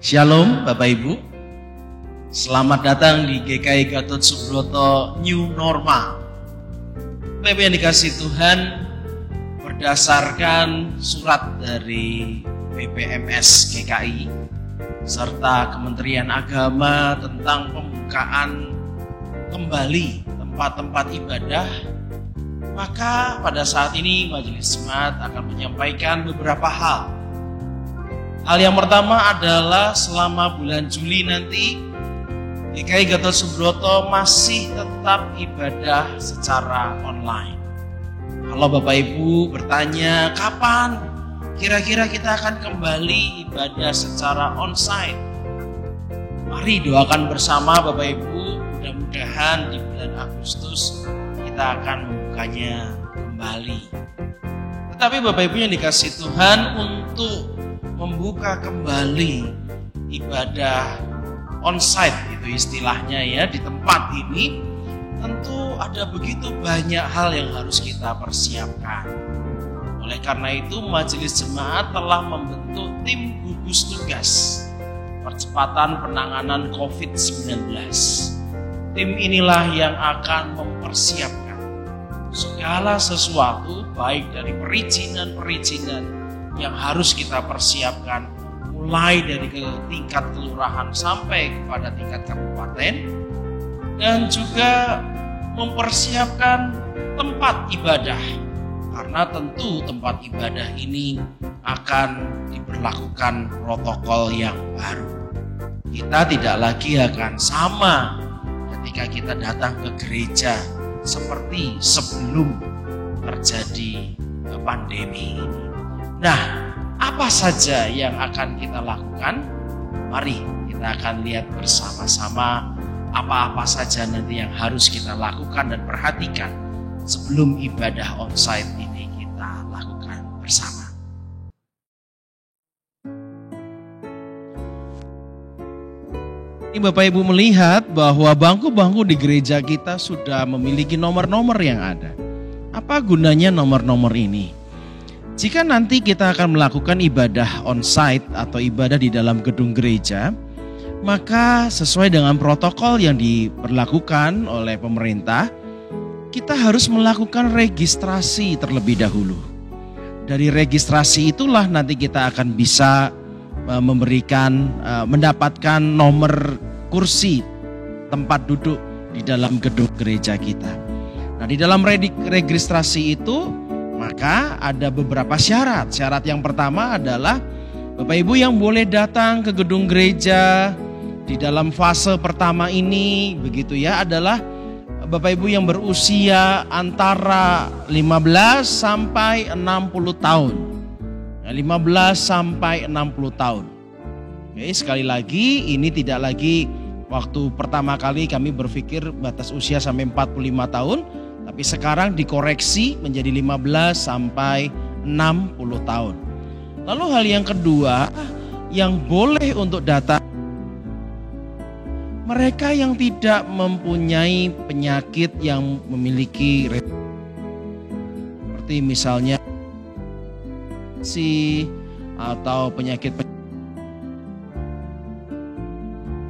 Shalom Bapak Ibu, selamat datang di GKI Gatot Subroto New Normal. Bapak Ibu yang dikasih Tuhan, berdasarkan surat dari BPMS GKI serta Kementerian Agama tentang pembukaan kembali tempat-tempat ibadah, maka pada saat ini Majelis Jemaat akan menyampaikan beberapa hal. Hal yang pertama adalah selama bulan Juli nanti GKI Gatot Subroto masih tetap ibadah secara online. Kalau Bapak Ibu bertanya kapan kira-kira kita akan kembali ibadah secara onsite, mari doakan bersama Bapak Ibu, mudah-mudahan di bulan Agustus kita akan membukanya kembali. Tetapi Bapak Ibu yang dikasih Tuhan, untuk membuka kembali ibadah onsite itu istilahnya ya, di tempat ini tentu ada begitu banyak hal yang harus kita persiapkan. Oleh karena itu Majelis Jemaat telah membentuk tim gugus tugas percepatan penanganan COVID-19. Tim inilah yang akan mempersiapkan segala sesuatu, baik dari perizinan yang harus kita persiapkan, mulai dari tingkat kelurahan sampai kepada tingkat kabupaten, dan juga mempersiapkan tempat ibadah, karena tentu tempat ibadah ini akan diberlakukan protokol yang baru. Kita tidak lagi akan sama ketika kita datang ke gereja seperti sebelum terjadi pandemi ini. Nah, apa saja yang akan kita lakukan? Mari kita akan lihat bersama-sama apa-apa saja nanti yang harus kita lakukan dan perhatikan sebelum ibadah onsite ini kita lakukan bersama. Ini Bapak Ibu melihat bahwa bangku-bangku di gereja kita sudah memiliki nomor-nomor yang ada. Apa gunanya nomor-nomor ini? Jika nanti kita akan melakukan ibadah onsite atau ibadah di dalam gedung gereja, maka sesuai dengan protokol yang diberlakukan oleh pemerintah, kita harus melakukan registrasi terlebih dahulu. Dari registrasi itulah nanti kita akan bisa mendapatkan nomor kursi tempat duduk di dalam gedung gereja kita. Nah, di dalam registrasi itu maka ada beberapa syarat. Syarat yang pertama adalah Bapak Ibu yang boleh datang ke gedung gereja di dalam fase pertama ini begitu ya, adalah Bapak Ibu yang berusia antara 15 sampai 60 tahun. 15 sampai 60 tahun. Oke, sekali lagi ini tidak lagi waktu pertama kali kami berpikir batas usia sampai 45 tahun. Tapi sekarang dikoreksi menjadi 15 sampai 60 tahun. Lalu hal yang kedua yang boleh untuk datang, mereka yang tidak mempunyai penyakit yang memiliki seperti misalnya atau penyakit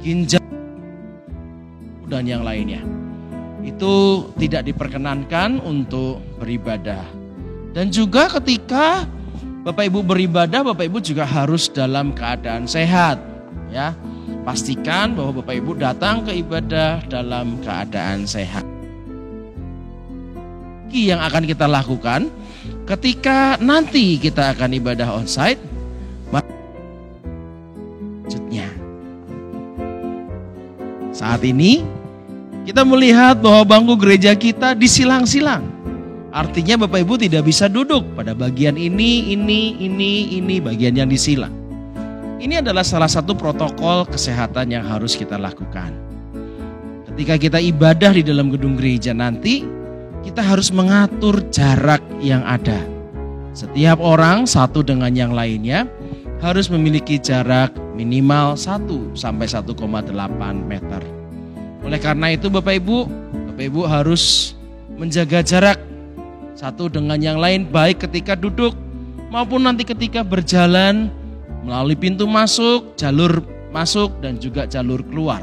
ginjal dan yang lainnya. Itu tidak diperkenankan untuk beribadah. Dan juga ketika Bapak Ibu beribadah, Bapak Ibu juga harus dalam keadaan sehat ya. Pastikan bahwa Bapak Ibu datang ke ibadah dalam keadaan sehat. Yang akan kita lakukan ketika nanti kita akan ibadah onsite, maksudnya saat ini kita melihat bahwa bangku gereja kita disilang-silang. Artinya Bapak Ibu tidak bisa duduk pada bagian ini bagian yang disilang. Ini adalah salah satu protokol kesehatan yang harus kita lakukan. Ketika kita ibadah di dalam gedung gereja nanti, kita harus mengatur jarak yang ada. Setiap orang satu dengan yang lainnya harus memiliki jarak minimal 1 sampai 1,8 meter. Oleh karena itu Bapak Ibu harus menjaga jarak satu dengan yang lain, baik ketika duduk maupun nanti ketika berjalan melalui pintu masuk, jalur masuk dan juga jalur keluar,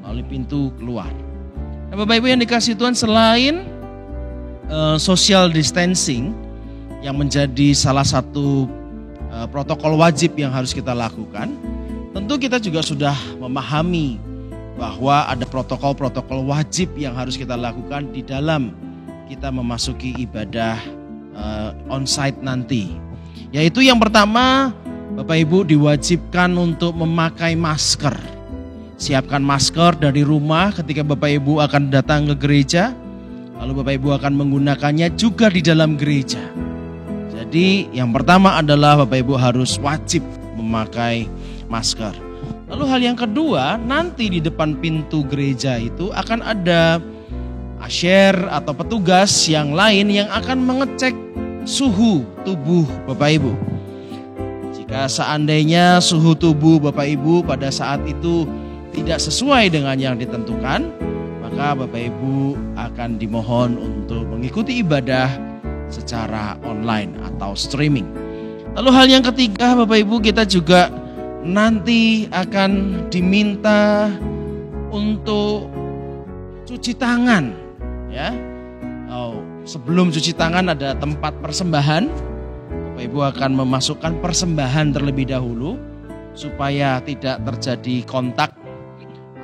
melalui pintu keluar. Nah, Bapak Ibu yang dikasihi Tuhan, selain social distancing yang menjadi salah satu protokol wajib yang harus kita lakukan, tentu kita juga sudah memahami bahwa ada protokol-protokol wajib yang harus kita lakukan di dalam kita memasuki ibadah onsite nanti. Yaitu yang pertama, Bapak Ibu diwajibkan untuk memakai masker. Siapkan masker dari rumah ketika Bapak Ibu akan datang ke gereja, lalu Bapak Ibu akan menggunakannya juga di dalam gereja. Jadi yang pertama adalah Bapak Ibu harus wajib memakai masker. Lalu hal yang kedua, nanti di depan pintu gereja itu akan ada usher atau petugas yang lain yang akan mengecek suhu tubuh Bapak Ibu. Jika seandainya suhu tubuh Bapak Ibu pada saat itu tidak sesuai dengan yang ditentukan, maka Bapak Ibu akan dimohon untuk mengikuti ibadah secara online atau streaming. Lalu hal yang ketiga, Bapak Ibu, kita juga nanti akan diminta untuk cuci tangan, ya. Sebelum cuci tangan ada tempat persembahan. Bapak Ibu akan memasukkan persembahan terlebih dahulu supaya tidak terjadi kontak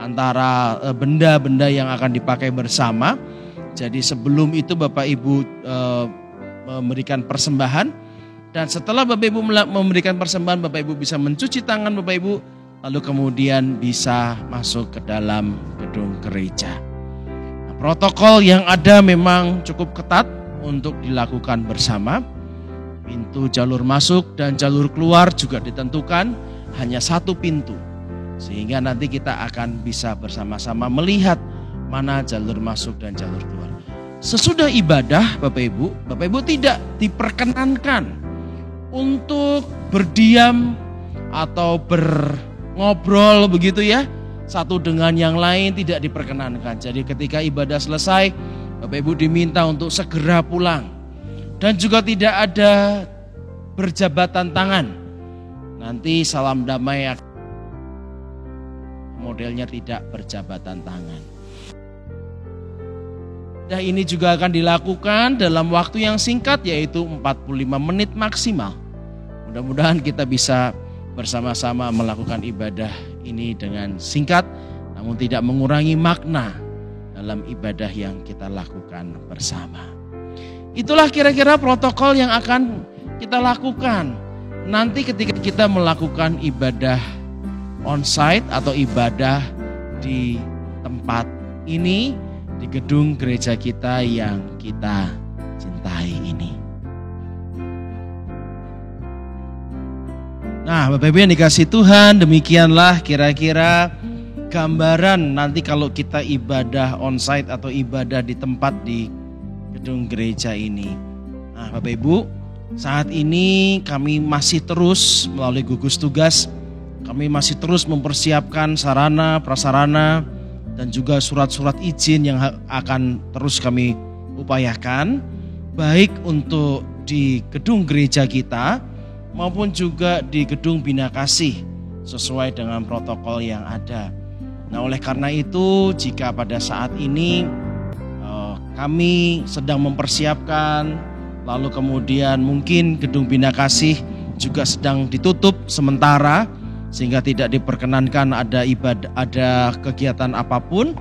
antara benda-benda yang akan dipakai bersama. Jadi sebelum itu Bapak Ibu memberikan persembahan, dan setelah Bapak Ibu memberikan persembahan, Bapak Ibu bisa mencuci tangan Bapak Ibu, lalu kemudian bisa masuk ke dalam gedung gereja. Nah, protokol yang ada memang cukup ketat untuk dilakukan bersama. Pintu jalur masuk dan jalur keluar juga ditentukan hanya satu pintu, sehingga nanti kita akan bisa bersama-sama melihat mana jalur masuk dan jalur keluar. Sesudah ibadah Bapak Ibu tidak diperkenankan untuk berdiam atau berngobrol begitu ya, satu dengan yang lain tidak diperkenankan. Jadi ketika ibadah selesai, Bapak Ibu diminta untuk segera pulang. Dan juga tidak ada berjabatan tangan. Nanti salam damai modelnya tidak berjabatan tangan. Dan ini juga akan dilakukan dalam waktu yang singkat, yaitu 45 menit maksimal. Mudah-mudahan kita bisa bersama-sama melakukan ibadah ini dengan singkat, namun tidak mengurangi makna dalam ibadah yang kita lakukan bersama. Itulah kira-kira protokol yang akan kita lakukan nanti ketika kita melakukan ibadah onsite atau ibadah di tempat ini, di gedung gereja kita yang kita cintai ini. Nah, Bapak Ibu yang dikasihi Tuhan, demikianlah kira-kira gambaran nanti kalau kita ibadah onsite atau ibadah di tempat di gedung gereja ini. Nah, Bapak Ibu, saat ini kami masih terus melalui gugus tugas, kami masih terus mempersiapkan sarana, prasarana, dan juga surat-surat izin yang akan terus kami upayakan, baik untuk di gedung gereja kita maupun juga di gedung Bina Kasih sesuai dengan protokol yang ada. Nah, oleh karena itu, jika pada saat ini kami sedang mempersiapkan, lalu kemudian mungkin gedung Bina Kasih juga sedang ditutup sementara sehingga tidak diperkenankan ada kegiatan apapun,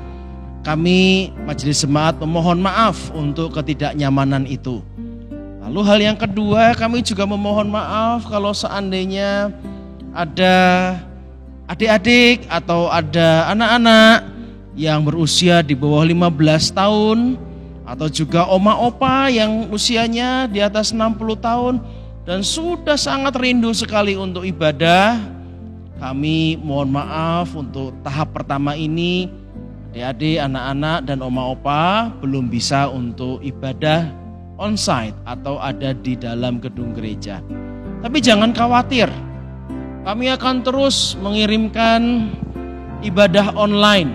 kami Majelis Jemaat memohon maaf untuk ketidaknyamanan itu. Lalu hal yang kedua, kami juga memohon maaf kalau seandainya ada adik-adik atau ada anak-anak yang berusia di bawah 15 tahun atau juga oma opa yang usianya di atas 60 tahun dan sudah sangat rindu sekali untuk ibadah. Kami mohon maaf untuk tahap pertama ini adik-adik, anak-anak dan oma opa belum bisa untuk ibadah onsite atau ada di dalam gedung gereja. Tapi jangan khawatir, kami akan terus mengirimkan ibadah online,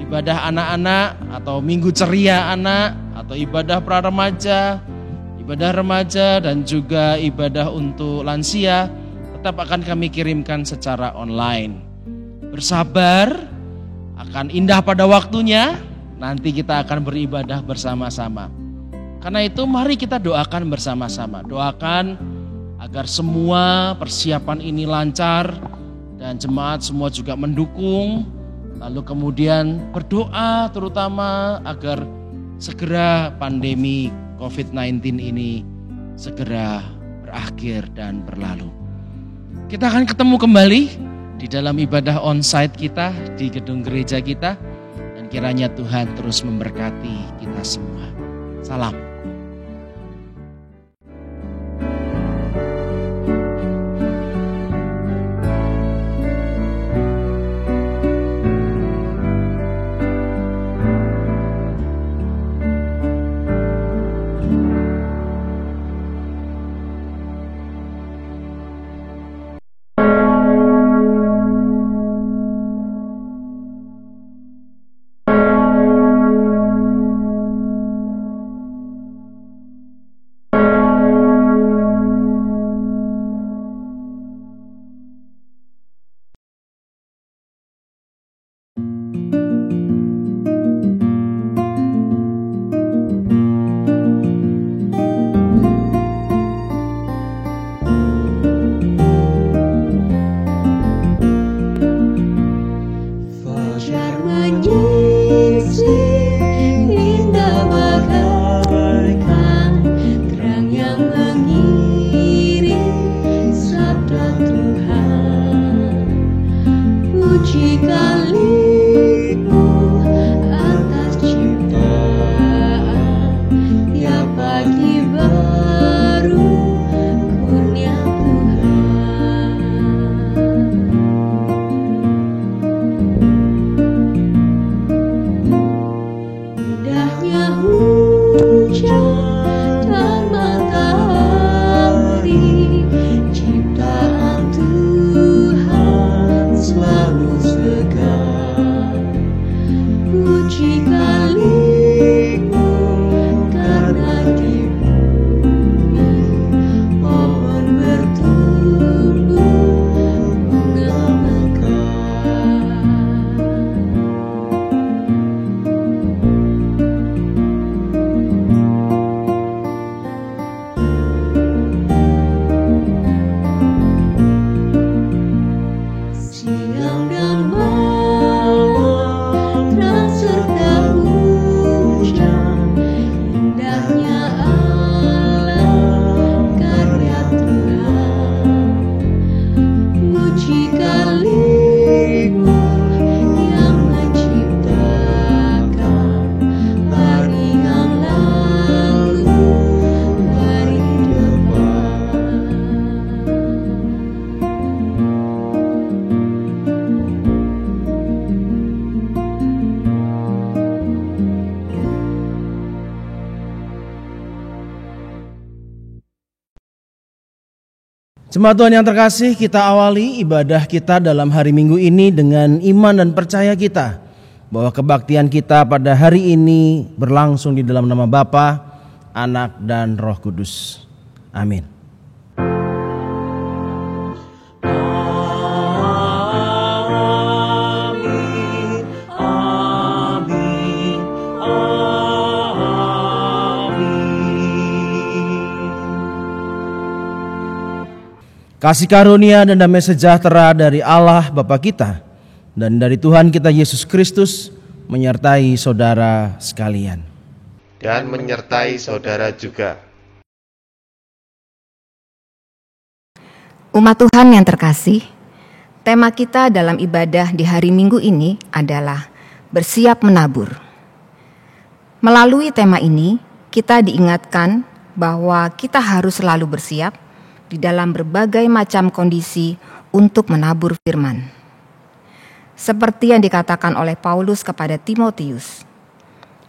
ibadah anak-anak atau minggu ceria anak atau ibadah pra-remaja, ibadah remaja dan juga ibadah untuk lansia tetap akan kami kirimkan secara online. bersabar, akan indah pada waktunya. Nanti kita akan beribadah bersama-sama. Karena itu mari kita doakan bersama-sama. Doakan agar semua persiapan ini lancar dan jemaat semua juga mendukung. Lalu kemudian berdoa terutama agar segera pandemi COVID-19 ini segera berakhir dan berlalu. Kita akan ketemu kembali di dalam ibadah onsite kita di gedung gereja kita. Dan kiranya Tuhan terus memberkati kita semua. Salam. Jemaat Tuhan yang terkasih, kita awali ibadah kita dalam hari Minggu ini dengan iman dan percaya kita bahwa kebaktian kita pada hari ini berlangsung di dalam nama Bapa, Anak, dan Roh Kudus. Amin. Kasih karunia dan damai sejahtera dari Allah Bapa kita dan dari Tuhan kita Yesus Kristus menyertai saudara sekalian. Dan menyertai saudara juga. Umat Tuhan yang terkasih, tema kita dalam ibadah di hari Minggu ini adalah bersiap menabur. Melalui tema ini, kita diingatkan bahwa kita harus selalu bersiap di dalam berbagai macam kondisi untuk menabur firman. Seperti yang dikatakan oleh Paulus kepada Timotius,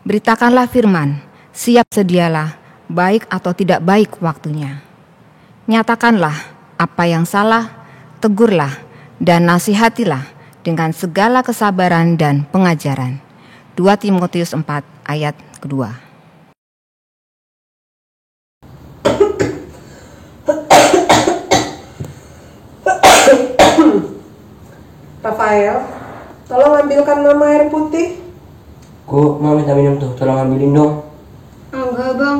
beritakanlah firman, siap sedialah, baik atau tidak baik waktunya. Nyatakanlah apa yang salah, tegurlah, dan nasihatilah dengan segala kesabaran dan pengajaran. 2 Timotius 4 ayat kedua. Rafael tolong ambilkan Mama air putih. Kok mau minta minum tuh, tolong ambilin dong. Enggak bang,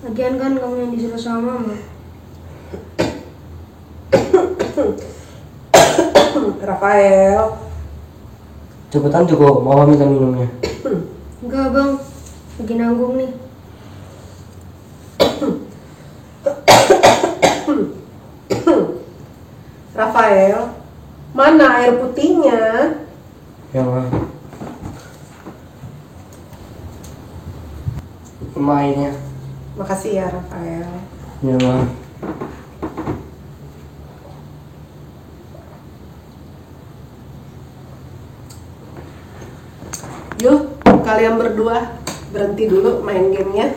lagian kan kamu yang disuruh sama mama. Rafael, Cepetan tuh kok, mau minta minumnya. Enggak bang, lagi nanggung nih. Rafael, mana air putihnya? Ya Ma. Mainnya. Makasih ya Rafael. Ya Ma. Yuk, kalian berdua berhenti dulu main gamenya.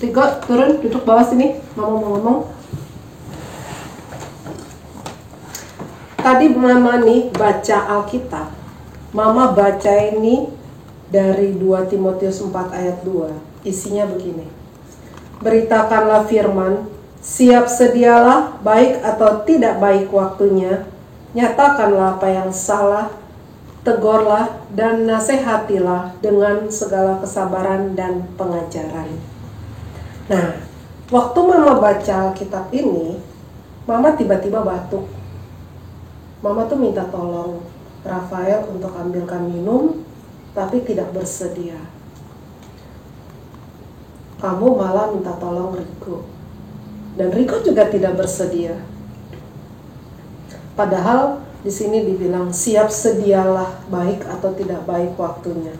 Riko, turun, duduk bawah sini. Mama mau ngomong. Tadi Mama nih baca Alkitab. Mama baca ini dari 2 Timotius 4 ayat 2. Isinya begini. Beritakanlah firman, siap sedialah, baik atau tidak baik waktunya. Nyatakanlah apa yang salah, tegurlah dan nasihatilah dengan segala kesabaran dan pengajaran. Nah, waktu Mama baca Alkitab ini, Mama tiba-tiba batuk. Mama tuh minta tolong Rafael untuk ambilkan minum, tapi tidak bersedia. Kamu malah minta tolong Riko. Dan Riko juga tidak bersedia. Padahal di sini dibilang siap sedialah, baik atau tidak baik waktunya.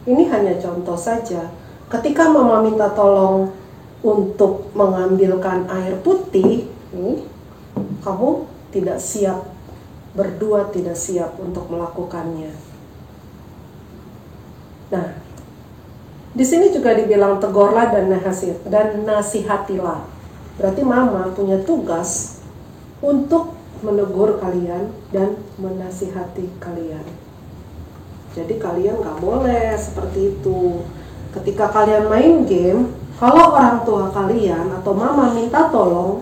Ini hanya contoh saja. Ketika Mama minta tolong untuk mengambilkan air putih, kamu tidak siap, berdua tidak siap untuk melakukannya. Nah, di sini juga dibilang tegurlah dan nasihatilah. Berarti Mama punya tugas untuk menegur kalian dan menasihati kalian. Jadi kalian gak boleh seperti itu. Ketika kalian main game, kalau orang tua kalian atau Mama minta tolong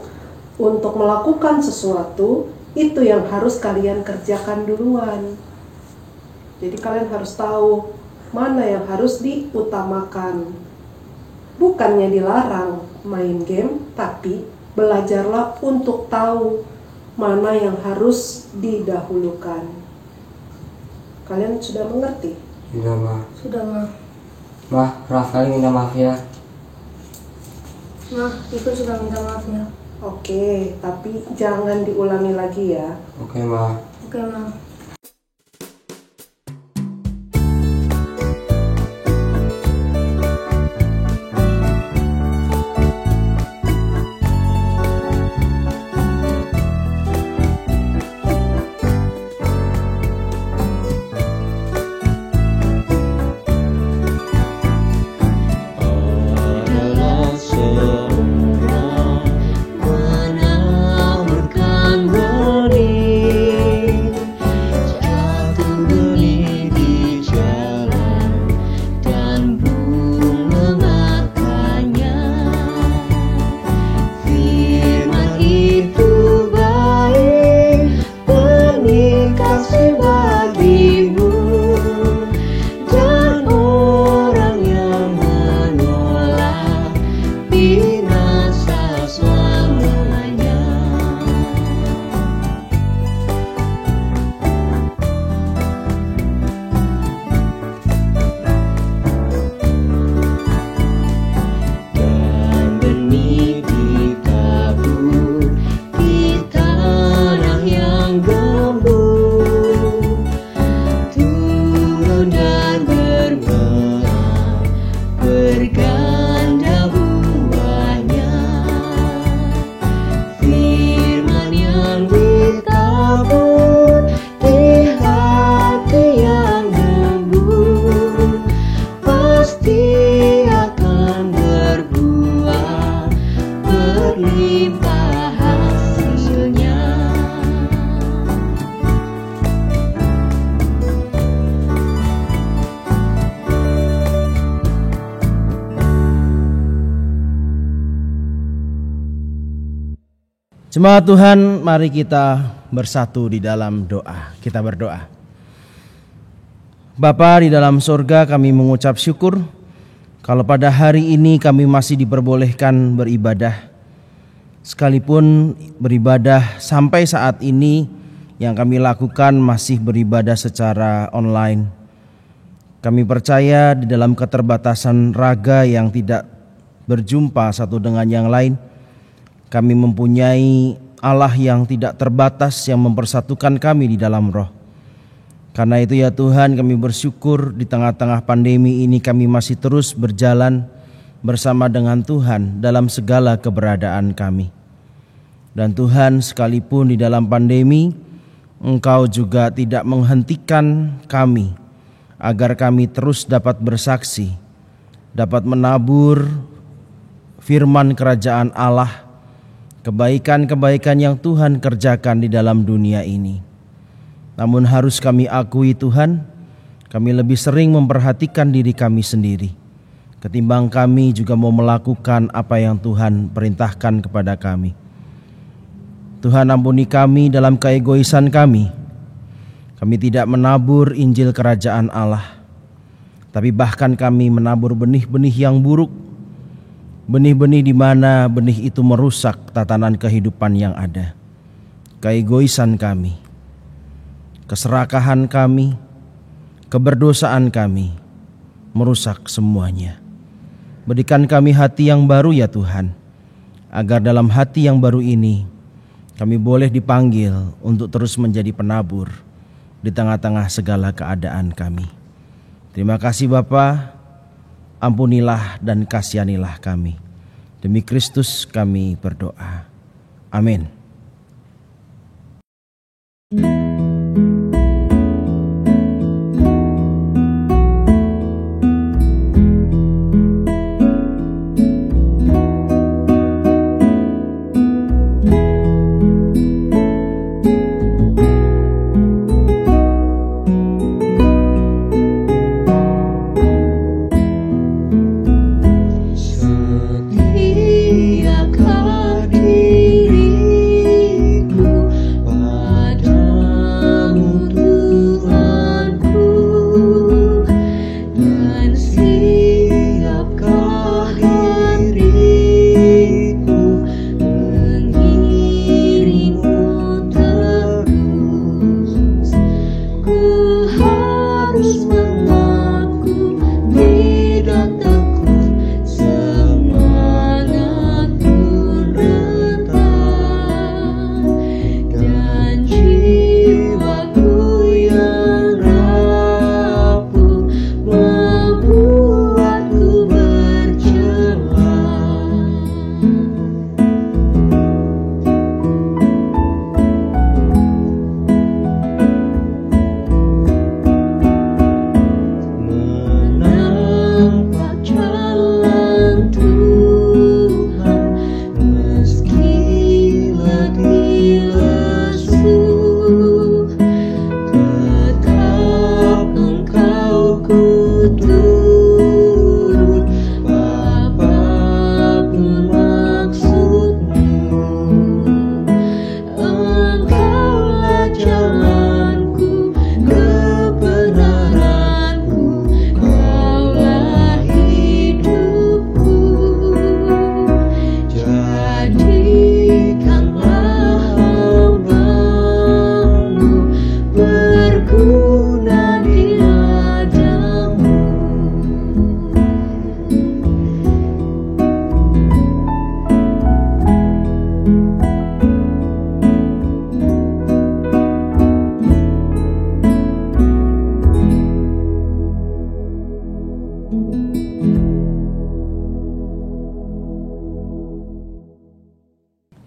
untuk melakukan sesuatu, itu yang harus kalian kerjakan duluan. Jadi kalian harus tahu mana yang harus diutamakan. Bukannya dilarang main game, tapi belajarlah untuk tahu mana yang harus didahulukan. Kalian sudah mengerti? Sudah Ma. Sudah ma. Ma, Rafael minta maaf ya. Ma, Riko sudah minta maaf ya. Oke, tapi jangan diulangi lagi ya. Oke Ma. Oke ma. Jemaat Tuhan, mari kita bersatu di dalam doa. Kita berdoa. Bapa di dalam surga, kami mengucap syukur kalau pada hari ini kami masih diperbolehkan beribadah. Sekalipun beribadah sampai saat ini yang kami lakukan masih beribadah secara online. Kami percaya di dalam keterbatasan raga yang tidak berjumpa satu dengan yang lain, kami mempunyai Allah yang tidak terbatas yang mempersatukan kami di dalam roh. Karena itu ya Tuhan, kami bersyukur di tengah-tengah pandemi ini kami masih terus berjalan bersama dengan Tuhan dalam segala keberadaan kami. Dan Tuhan, sekalipun di dalam pandemi, Engkau juga tidak menghentikan kami agar kami terus dapat bersaksi, dapat menabur firman kerajaan Allah, kebaikan-kebaikan yang Tuhan kerjakan di dalam dunia ini. Namun harus kami akui Tuhan, kami lebih sering memperhatikan diri kami sendiri ketimbang kami juga mau melakukan apa yang Tuhan perintahkan kepada kami. Tuhan, ampuni kami dalam keegoisan kami. Kami tidak menabur Injil Kerajaan Allah, tapi bahkan kami menabur benih-benih yang buruk, benih-benih di mana benih itu merusak tatanan kehidupan yang ada. Keegoisan kami, keserakahan kami, keberdosaan kami merusak semuanya. Berikan kami hati yang baru ya Tuhan, agar dalam hati yang baru ini kami boleh dipanggil untuk terus menjadi penabur di tengah-tengah segala keadaan kami. Terima kasih Bapa, ampunilah dan kasihanilah kami. Demi Kristus kami berdoa. Amin.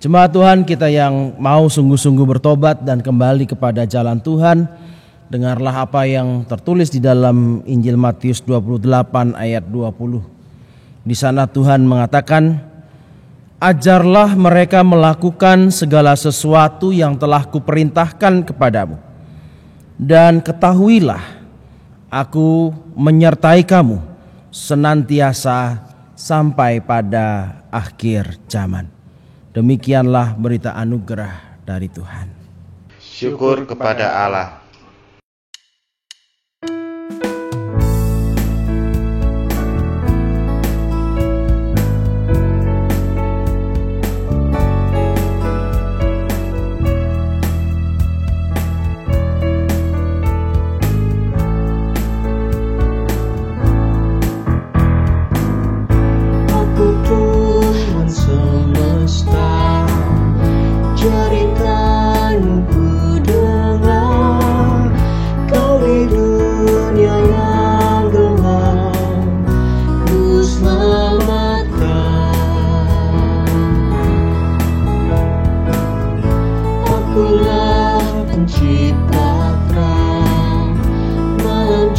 Jemaat Tuhan, kita yang mau sungguh-sungguh bertobat dan kembali kepada jalan Tuhan, dengarlah apa yang tertulis di dalam Injil Matius 28 ayat 20. Di sana Tuhan mengatakan, "Ajarlah mereka melakukan segala sesuatu yang telah kuperintahkan kepadamu. Dan ketahuilah, aku menyertai kamu senantiasa sampai pada akhir zaman." Demikianlah berita anugerah dari Tuhan. Syukur kepada Allah.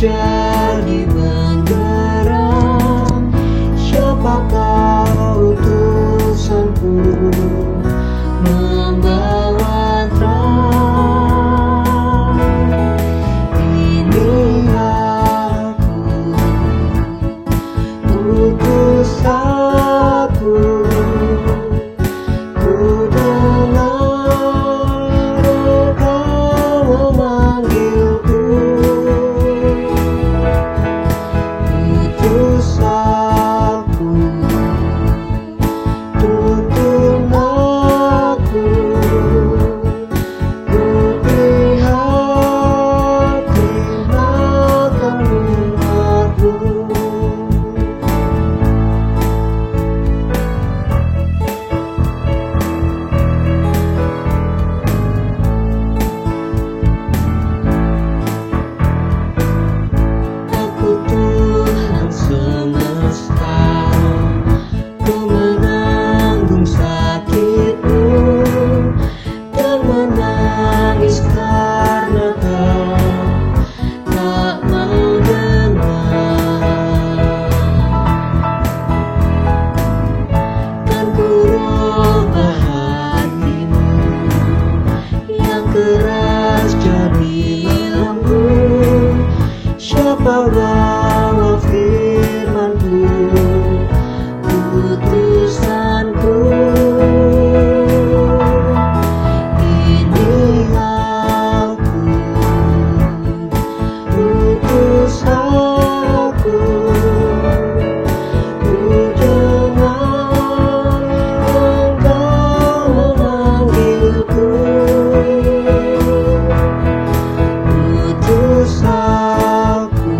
jadi menggeram. Siapakah utusanku membawa terang? Ini aku, utus aku. Ku dengar Engkau memanggilku. Utus aku, tuntun aku. Ku prihatin akan umatmu. Aku Tuhan semesta, ku menanggung sakitmu dan menangis karena kau tak mau dengar. Kan ku robah hatimu yang keras jadi lembut. Siapa bawa firman-Ku, utusanku. Ini aku, utus aku. Ku dengar Engkau memanggilku. Utus aku,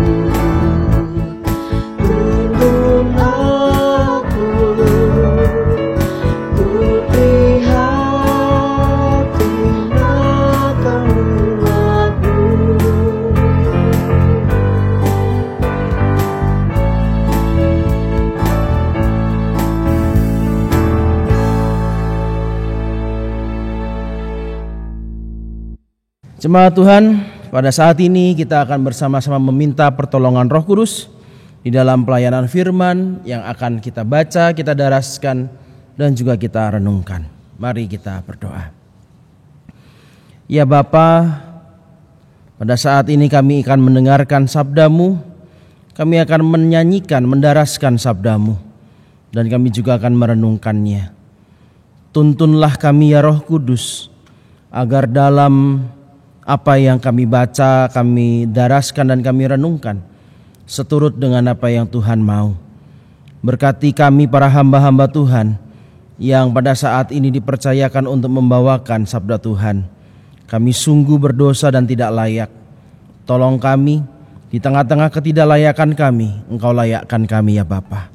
tuntun aku. Ku prihatin akan umatmu. Jemaat Tuhan, pada saat ini kita akan bersama-sama meminta pertolongan Roh Kudus di dalam pelayanan firman yang akan kita baca, kita daraskan, dan juga kita renungkan. Mari kita berdoa. Ya Bapa, pada saat ini kami akan mendengarkan sabda-Mu, kami akan menyanyikan, mendaraskan sabda-Mu, dan kami juga akan merenungkannya. Tuntunlah kami ya Roh Kudus, agar dalam apa yang kami baca, kami daraskan dan kami renungkan seturut dengan apa yang Tuhan mau. Berkati kami para hamba-hamba Tuhan yang pada saat ini dipercayakan untuk membawakan sabda Tuhan. Kami sungguh berdosa dan tidak layak. Tolong kami di tengah-tengah ketidaklayakan kami, Engkau layakkan kami ya Bapa.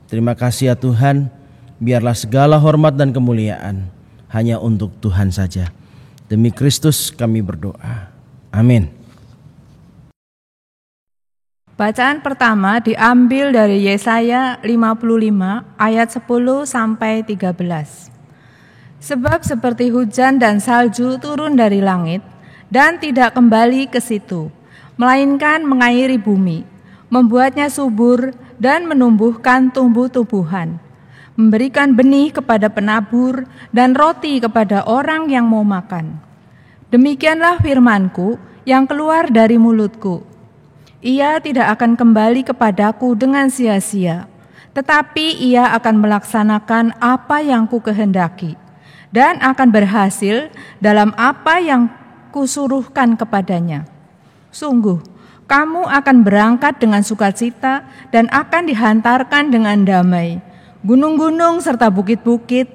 Terima kasih ya Tuhan, biarlah segala hormat dan kemuliaan hanya untuk Tuhan saja. Demi Kristus kami berdoa. Amin. Bacaan pertama diambil dari Yesaya 55 ayat 10 sampai 13. Sebab seperti hujan dan salju turun dari langit dan tidak kembali ke situ, melainkan mengairi bumi, membuatnya subur dan menumbuhkan tumbuh-tumbuhan, memberikan benih kepada penabur dan roti kepada orang yang mau makan. Demikianlah firman-Ku yang keluar dari mulutku. Ia tidak akan kembali kepadaku dengan sia-sia, tetapi ia akan melaksanakan apa yang Ku kehendaki dan akan berhasil dalam apa yang Kusuruhkan kepadanya. Sungguh, kamu akan berangkat dengan sukacita dan akan dihantarkan dengan damai. Gunung-gunung serta bukit-bukit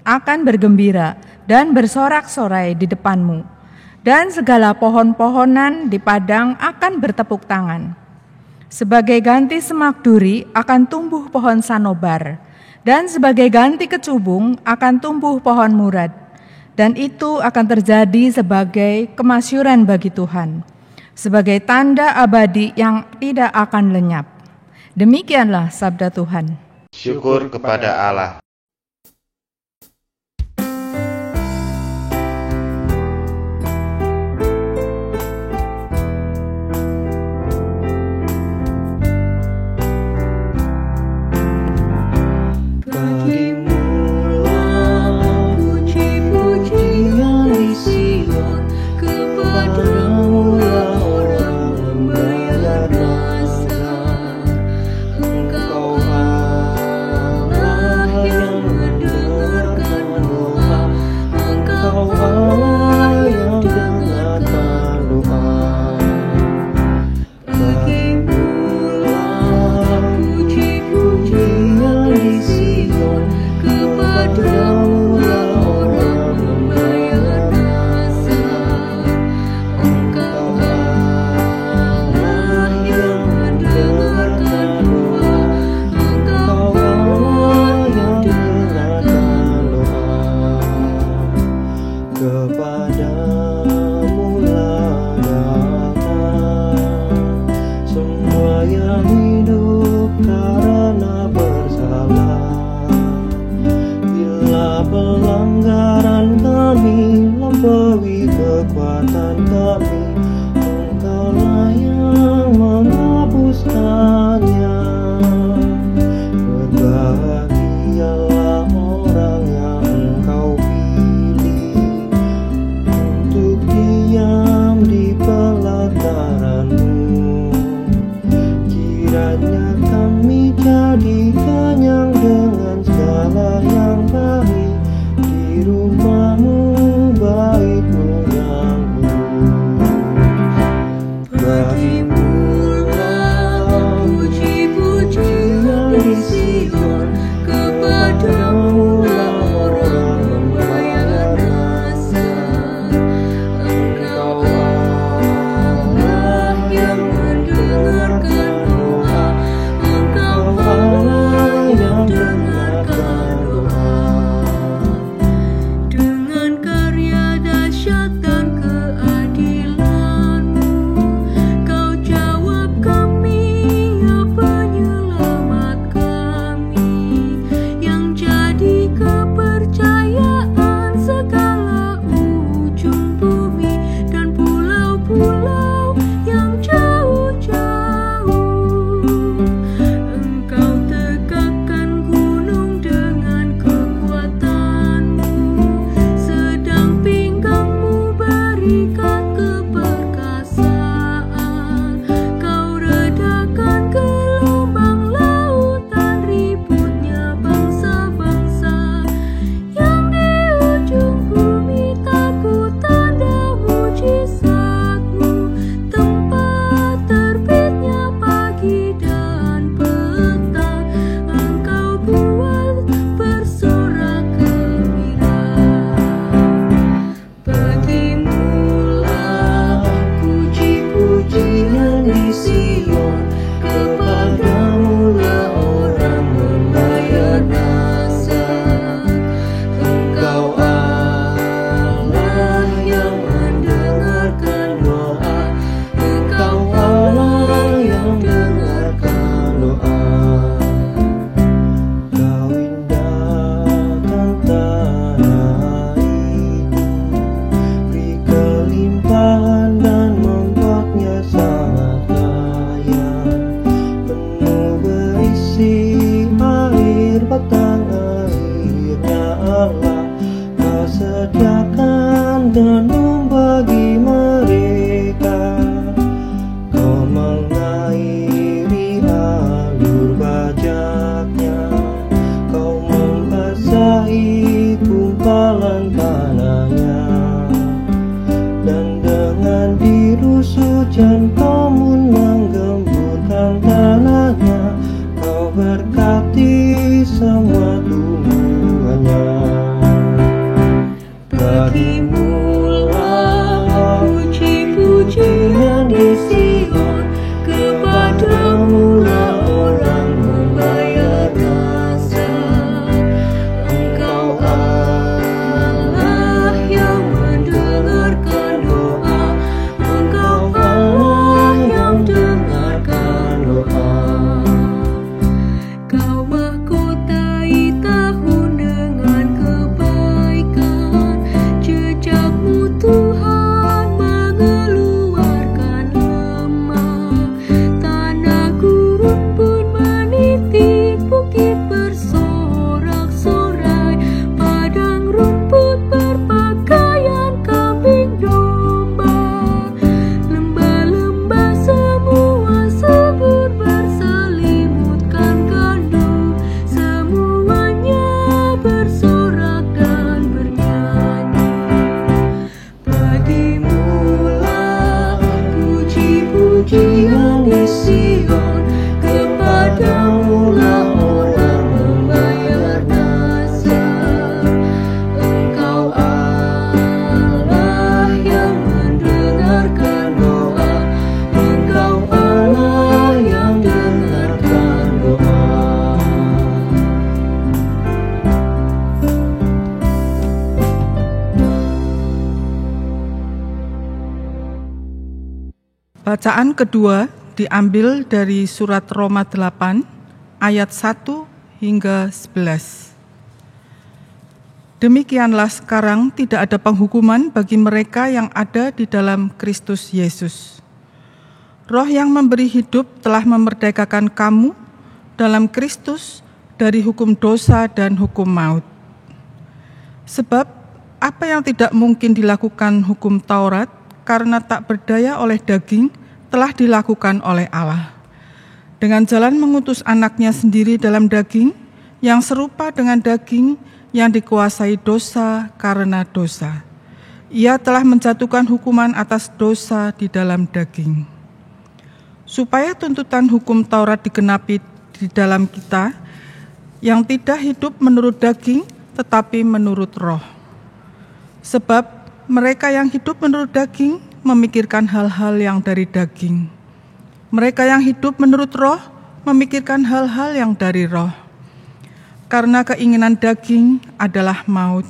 akan bergembira dan bersorak-sorai di depanmu. Dan segala pohon-pohonan di padang akan bertepuk tangan. Sebagai ganti semak duri akan tumbuh pohon sanobar, dan sebagai ganti kecubung akan tumbuh pohon murad. Dan itu akan terjadi sebagai kemasyuran bagi Tuhan, sebagai tanda abadi yang tidak akan lenyap. Demikianlah sabda Tuhan. Syukur kepada Allah. hujan kau menggemburkan tanahnya, kau berkati semua tumbuhannya. Bagimulah puji-pujian di Sion, kepadamulah orang membayar dasar. Engkau Allah yang mendengarkan doa, Engkau Allah yang dengarkan doa. Kau mahkotai tahun dengan kebaikan, jejakmu Tuhan mengeluarkan lemah. Tanah gurun pun meniti, bukit bersorak-sorai, padang rumput berpakaian kambing domba. Lembah-lembah semua subur berselimutkan gandum, semuanya bersorak dan bernyanyi. Bagimulah puji-pujian di Sion, kepadamulah orang membayar dasar. Engkau Allah yang mendengarkan doa, Engkau Allah yang dengarkan doa. Bacaan kedua diambil dari surat Roma 8 ayat 1 hingga 11. Demikianlah sekarang tidak ada penghukuman bagi mereka yang ada di dalam Kristus Yesus. Roh yang memberi hidup telah memerdekakan kamu dalam Kristus dari hukum dosa dan hukum maut. Sebab apa yang tidak mungkin dilakukan hukum Taurat karena tak berdaya oleh daging, telah dilakukan oleh Allah. Dengan jalan mengutus anaknya sendiri dalam daging, yang serupa dengan daging yang dikuasai dosa karena dosa. Ia telah menjatuhkan hukuman atas dosa di dalam daging. Supaya tuntutan hukum Taurat digenapi di dalam kita, yang tidak hidup menurut daging, tetapi menurut roh. Sebab mereka yang hidup menurut daging memikirkan hal-hal yang dari daging. Mereka yang hidup menurut roh memikirkan hal-hal yang dari roh. Karena keinginan daging adalah maut,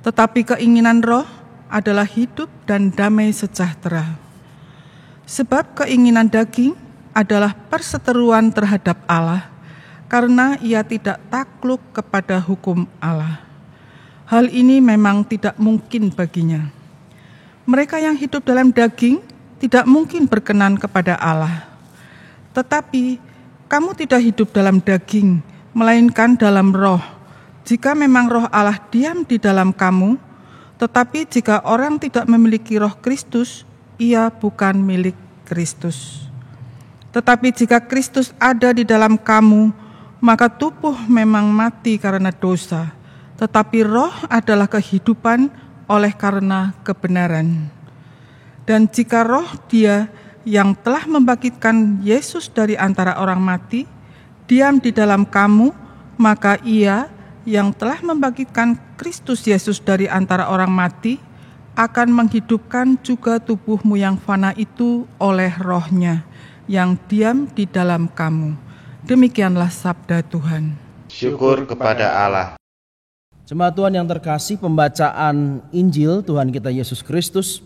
tetapi keinginan roh adalah hidup dan damai sejahtera. Sebab keinginan daging adalah perseteruan terhadap Allah, karena ia tidak takluk kepada hukum Allah. Hal ini memang tidak mungkin baginya. Mereka yang hidup dalam daging tidak mungkin berkenan kepada Allah. Tetapi kamu tidak hidup dalam daging, melainkan dalam roh. Jika memang roh Allah diam di dalam kamu, tetapi jika orang tidak memiliki roh Kristus, ia bukan milik Kristus. Tetapi jika Kristus ada di dalam kamu, maka tubuh memang mati karena dosa, tetapi roh adalah kehidupan oleh karena kebenaran. Dan jika roh Dia yang telah membangkitkan Yesus dari antara orang mati diam di dalam kamu, maka Ia yang telah membangkitkan Kristus Yesus dari antara orang mati akan menghidupkan juga tubuhmu yang fana itu oleh roh-Nya yang diam di dalam kamu. Demikianlah sabda Tuhan. Syukur kepada Allah. Jemaat Tuhan yang terkasih, pembacaan Injil Tuhan kita Yesus Kristus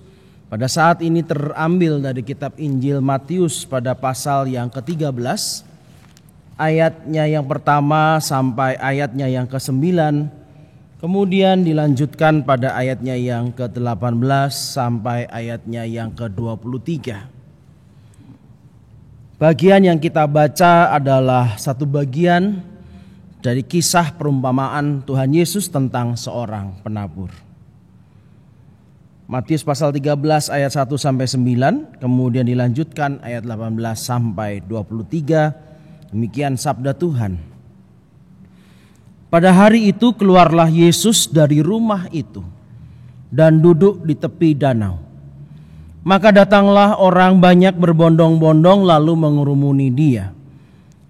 pada saat ini terambil dari kitab Injil Matius pada pasal yang ke-13, ayatnya yang pertama sampai ayatnya yang ke-9, kemudian dilanjutkan pada ayatnya yang ke-18 sampai ayatnya yang ke-23. Bagian yang kita baca adalah satu bagian dari kisah perumpamaan Tuhan Yesus tentang seorang penabur. Matius pasal 13 ayat 1 sampai 9, kemudian dilanjutkan ayat 18 sampai 23. Demikian sabda Tuhan. Pada hari itu keluarlah Yesus dari rumah itu dan duduk di tepi danau. Maka datanglah orang banyak berbondong-bondong lalu mengurumuni dia.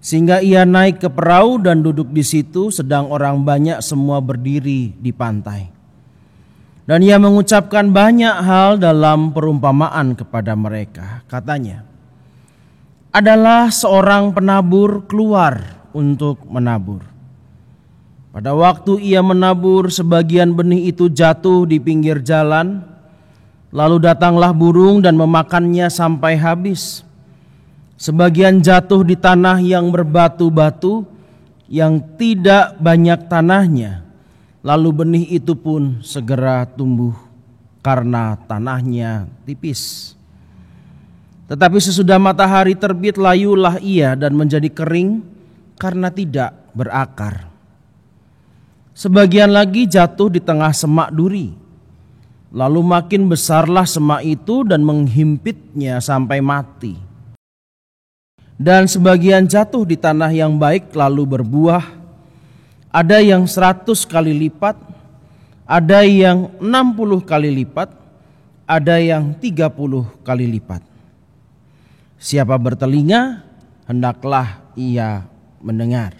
Sehingga ia naik ke perahu dan duduk di situ, sedang orang banyak semua berdiri di pantai. Dan ia mengucapkan banyak hal dalam perumpamaan kepada mereka. Katanya, adalah seorang penabur keluar untuk menabur. Pada waktu ia menabur, sebagian benih itu jatuh di pinggir jalan, lalu datanglah burung dan memakannya sampai habis. Sebagian jatuh di tanah yang berbatu-batu, yang tidak banyak tanahnya, lalu benih itu pun segera tumbuh karena tanahnya tipis. Tetapi sesudah matahari terbit, layulah ia dan menjadi kering karena tidak berakar. Sebagian lagi jatuh di tengah semak duri, lalu makin besarlah semak itu dan menghimpitnya sampai mati. Dan sebagian jatuh di tanah yang baik lalu berbuah, ada yang 100 kali lipat, ada yang 60 kali lipat, ada yang 30 kali lipat. Siapa bertelinga, hendaklah ia mendengar.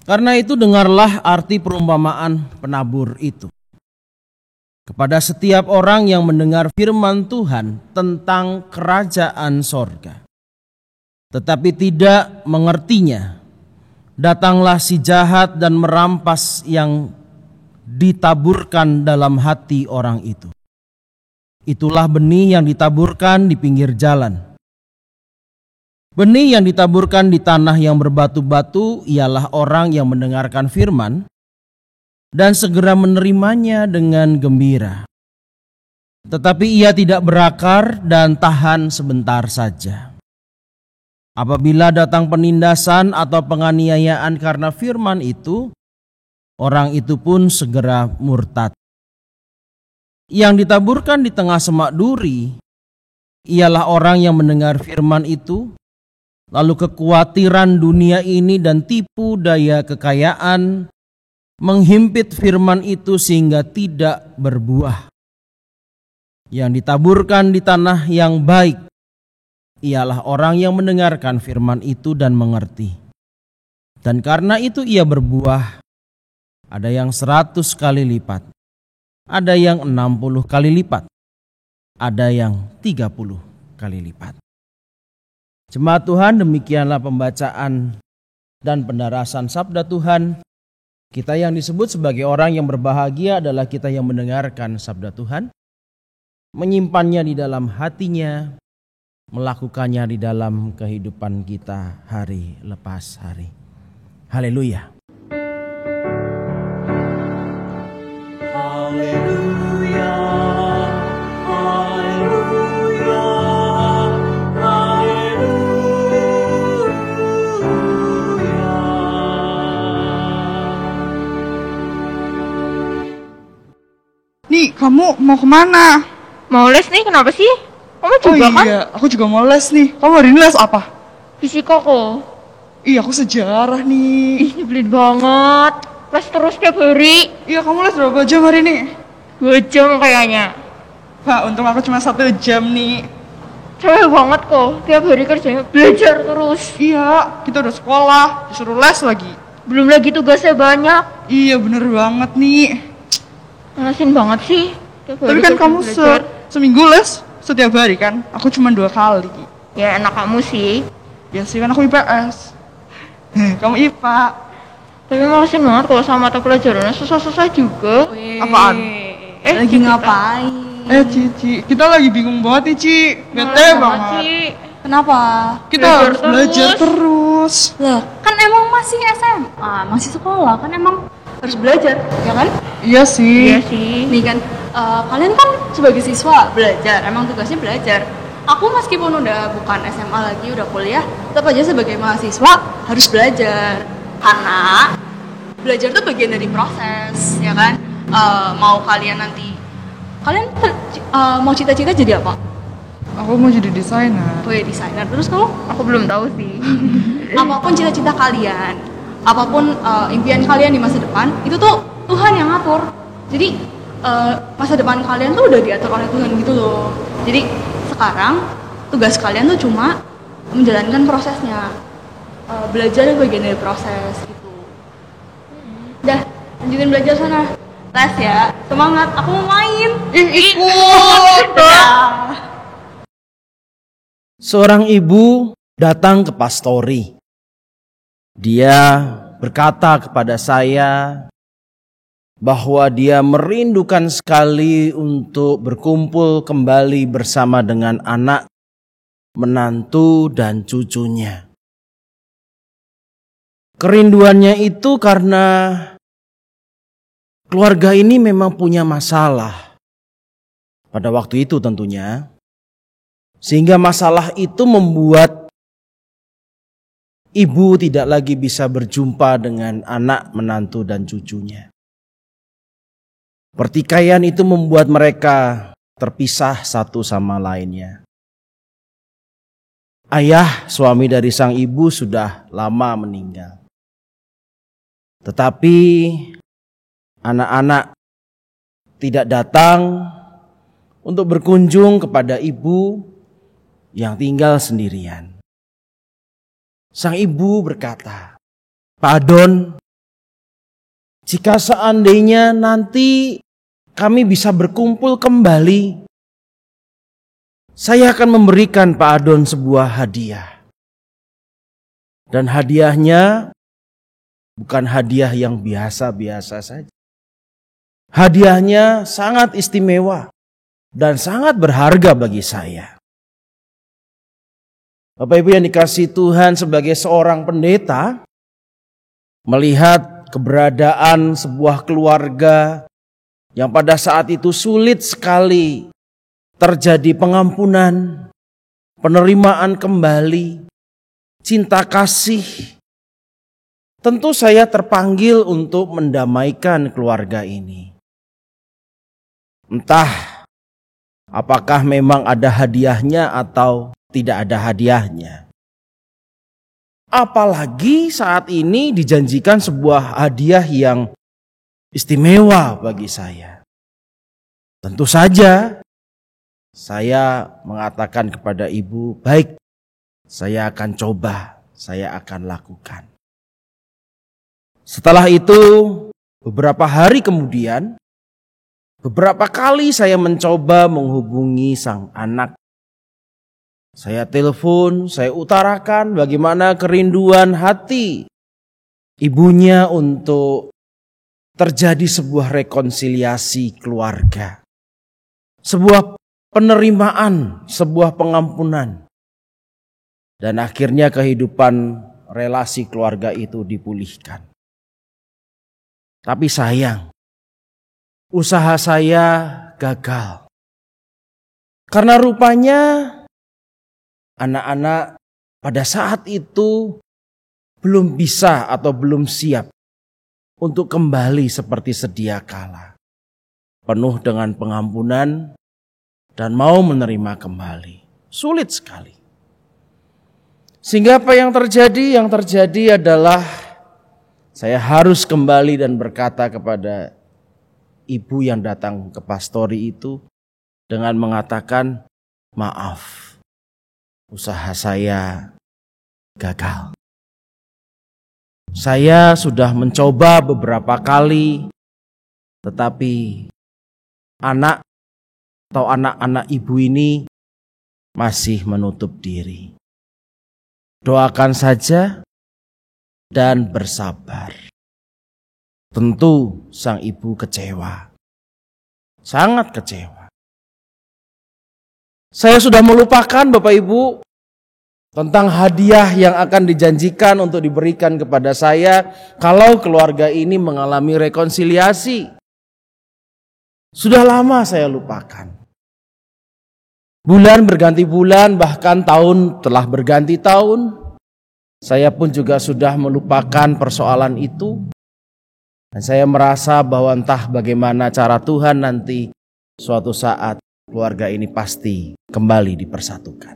Karena itu dengarlah arti perumpamaan penabur itu. Kepada setiap orang yang mendengar firman Tuhan tentang kerajaan sorga, tetapi tidak mengertinya, datanglah si jahat dan merampas yang ditaburkan dalam hati orang itu. Itulah benih yang ditaburkan di pinggir jalan. Benih yang ditaburkan di tanah yang berbatu-batu ialah orang yang mendengarkan firman dan segera menerimanya dengan gembira. Tetapi ia tidak berakar dan tahan sebentar saja. Apabila datang penindasan atau penganiayaan karena firman itu, orang itu pun segera murtad. Yang ditaburkan di tengah semak duri ialah orang yang mendengar firman itu, lalu kekhawatiran dunia ini dan tipu daya kekayaan menghimpit firman itu sehingga tidak berbuah. Yang ditaburkan di tanah yang baik ialah orang yang mendengarkan firman itu dan mengerti. Dan karena itu ia berbuah, ada yang 100 kali lipat, ada yang 60 kali lipat, ada yang 30 kali lipat. Jemaat Tuhan, demikianlah pembacaan dan pendarasan sabda Tuhan. Kita yang disebut sebagai orang yang berbahagia adalah kita yang mendengarkan sabda Tuhan, menyimpannya di dalam hatinya, melakukannya di dalam kehidupan kita hari lepas hari. Haleluya. Haleluya. Nih, kamu mau kemana? Mau les nih, kenapa sih? Kamu juga kan? Iya, aku juga mau les nih. Kamu hari ini les apa? Fisika kok. Iya, aku sejarah nih. Ih, nyebelin banget. Les terus tiap hari. Iya, kamu les berapa jam hari ini? 2 jam kayaknya. Pak, untung aku cuma 1 jam nih. Cewek banget kok, tiap hari kerjanya belajar terus. Iya, kita udah sekolah, disuruh les lagi. Belum lagi tugasnya banyak. Iya, bener banget nih. Ngelasin banget sih. Tapi kan kamu seminggu les setiap hari kan? Aku cuma 2 kali. Ya enak kamu sih. Ya sih, kan aku IPS. Kamu IPA. Tapi ngelasin banget kalau sama mata pelajarannya susah-susah juga. Apaan? Lagi ngapain? Cici, kita lagi bingung banget nih, Ci. Bete banget. Kenapa? Kita harus belajar terus. Loh, kan emang masih SMA, masih sekolah, kan emang harus belajar, ya kan? Iya sih. Iya sih. Nih kan, kalian kan sebagai siswa belajar, emang tugasnya belajar. Aku meskipun udah bukan SMA lagi, udah kuliah, tetap aja sebagai mahasiswa harus belajar. Karena belajar tuh bagian dari proses, ya kan? Mau kalian nanti, kalian mau cita-cita jadi apa? Aku mau jadi desainer. Oh ya, desainer. Terus kamu? Aku belum tahu sih. Apapun cita-cita kalian, apapun impian kalian di masa depan, itu tuh Tuhan yang ngatur. Jadi masa depan kalian tuh udah diatur oleh Tuhan gitu loh. Jadi sekarang tugas kalian tuh cuma menjalankan prosesnya. Belajar yang bagian dari proses gitu. Udah, lanjutin belajar sana. Les ya, semangat, aku mau main. Ikut. Seorang ibu datang ke pastori. Dia berkata kepada saya bahwa dia merindukan sekali untuk berkumpul kembali bersama dengan anak, menantu, dan cucunya. Kerinduannya itu karena keluarga ini memang punya masalah. Pada waktu itu tentunya. Sehingga masalah itu membuat ibu tidak lagi bisa berjumpa dengan anak, menantu, dan cucunya. Pertikaian itu membuat mereka terpisah satu sama lainnya. Ayah, suami dari sang ibu, sudah lama meninggal. Tetapi anak-anak tidak datang untuk berkunjung kepada ibu yang tinggal sendirian. Sang ibu berkata, "Pak Adon, jika seandainya nanti kami bisa berkumpul kembali, saya akan memberikan Pak Adon sebuah hadiah. Dan hadiahnya bukan hadiah yang biasa-biasa saja. Hadiahnya sangat istimewa dan sangat berharga bagi saya." Bapak Ibu yang dikasihi Tuhan, sebagai seorang pendeta, melihat keberadaan sebuah keluarga yang pada saat itu sulit sekali terjadi pengampunan, penerimaan kembali, cinta kasih. Tentu saya terpanggil untuk mendamaikan keluarga ini. Entah apakah memang ada hadiahnya atau tidak ada hadiahnya. Apalagi saat ini dijanjikan sebuah hadiah yang istimewa bagi saya. Tentu saja saya mengatakan kepada ibu, baik, saya akan coba, saya akan lakukan. Setelah itu, beberapa hari kemudian, beberapa kali saya mencoba menghubungi sang anak. Saya telepon, saya utarakan bagaimana kerinduan hati ibunya untuk terjadi sebuah rekonsiliasi keluarga. Sebuah penerimaan, sebuah pengampunan. Dan akhirnya kehidupan relasi keluarga itu dipulihkan. Tapi sayang, usaha saya gagal. Karena rupanya anak-anak pada saat itu belum bisa atau belum siap untuk kembali seperti sedia kala. Penuh dengan pengampunan dan mau menerima kembali. Sulit sekali. Sehingga apa yang terjadi? Yang terjadi adalah saya harus kembali dan berkata kepada ibu yang datang ke pastori itu dengan mengatakan, maaf. Usaha saya gagal. Saya sudah mencoba beberapa kali, tetapi anak atau anak-anak ibu ini masih menutup diri. Doakan saja dan bersabar. Tentu sang ibu kecewa, sangat kecewa. Saya sudah melupakan Bapak Ibu tentang hadiah yang akan dijanjikan untuk diberikan kepada saya kalau keluarga ini mengalami rekonsiliasi. Sudah lama saya lupakan. Bulan berganti bulan, bahkan tahun telah berganti tahun. Saya pun juga sudah melupakan persoalan itu. Dan saya merasa bahwa entah bagaimana cara Tuhan nanti suatu saat keluarga ini pasti kembali dipersatukan.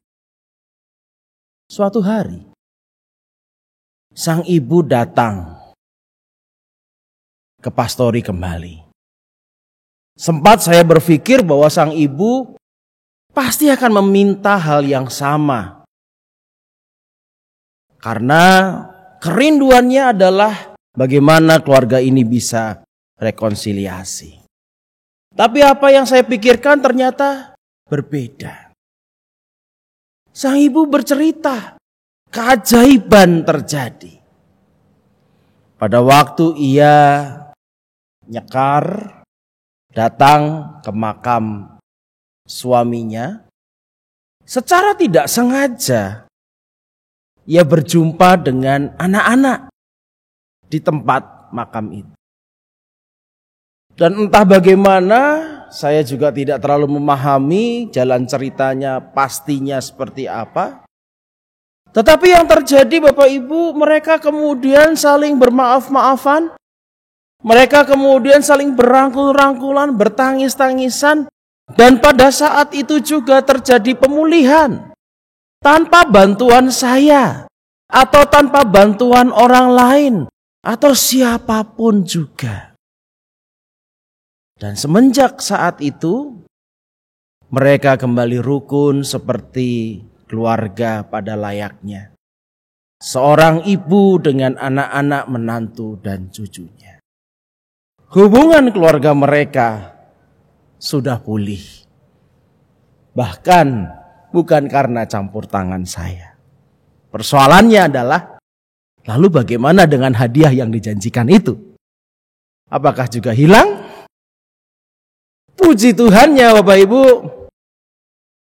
Suatu hari, sang ibu datang ke pastori kembali. Sempat saya berpikir bahwa sang ibu pasti akan meminta hal yang sama. Karena kerinduannya adalah bagaimana keluarga ini bisa rekonsiliasi. Tapi apa yang saya pikirkan ternyata berbeda. Sang ibu bercerita, keajaiban terjadi. Pada waktu ia nyekar, datang ke makam suaminya, secara tidak sengaja ia berjumpa dengan anak-anak di tempat makam itu. Dan entah bagaimana, saya juga tidak terlalu memahami jalan ceritanya pastinya seperti apa. Tetapi yang terjadi Bapak Ibu, mereka kemudian saling bermaaf-maafan. Mereka kemudian saling berangkul-rangkulan, bertangis-tangisan. Dan pada saat itu juga terjadi pemulihan. Tanpa bantuan saya. Atau tanpa bantuan orang lain. Atau siapapun juga. Dan semenjak saat itu, mereka kembali rukun seperti keluarga pada layaknya. Seorang ibu dengan anak-anak, menantu, dan cucunya. Hubungan keluarga mereka sudah pulih. Bahkan bukan karena campur tangan saya. Persoalannya adalah, lalu bagaimana dengan hadiah yang dijanjikan itu? Apakah juga hilang? Puji Tuhannya Bapak Ibu,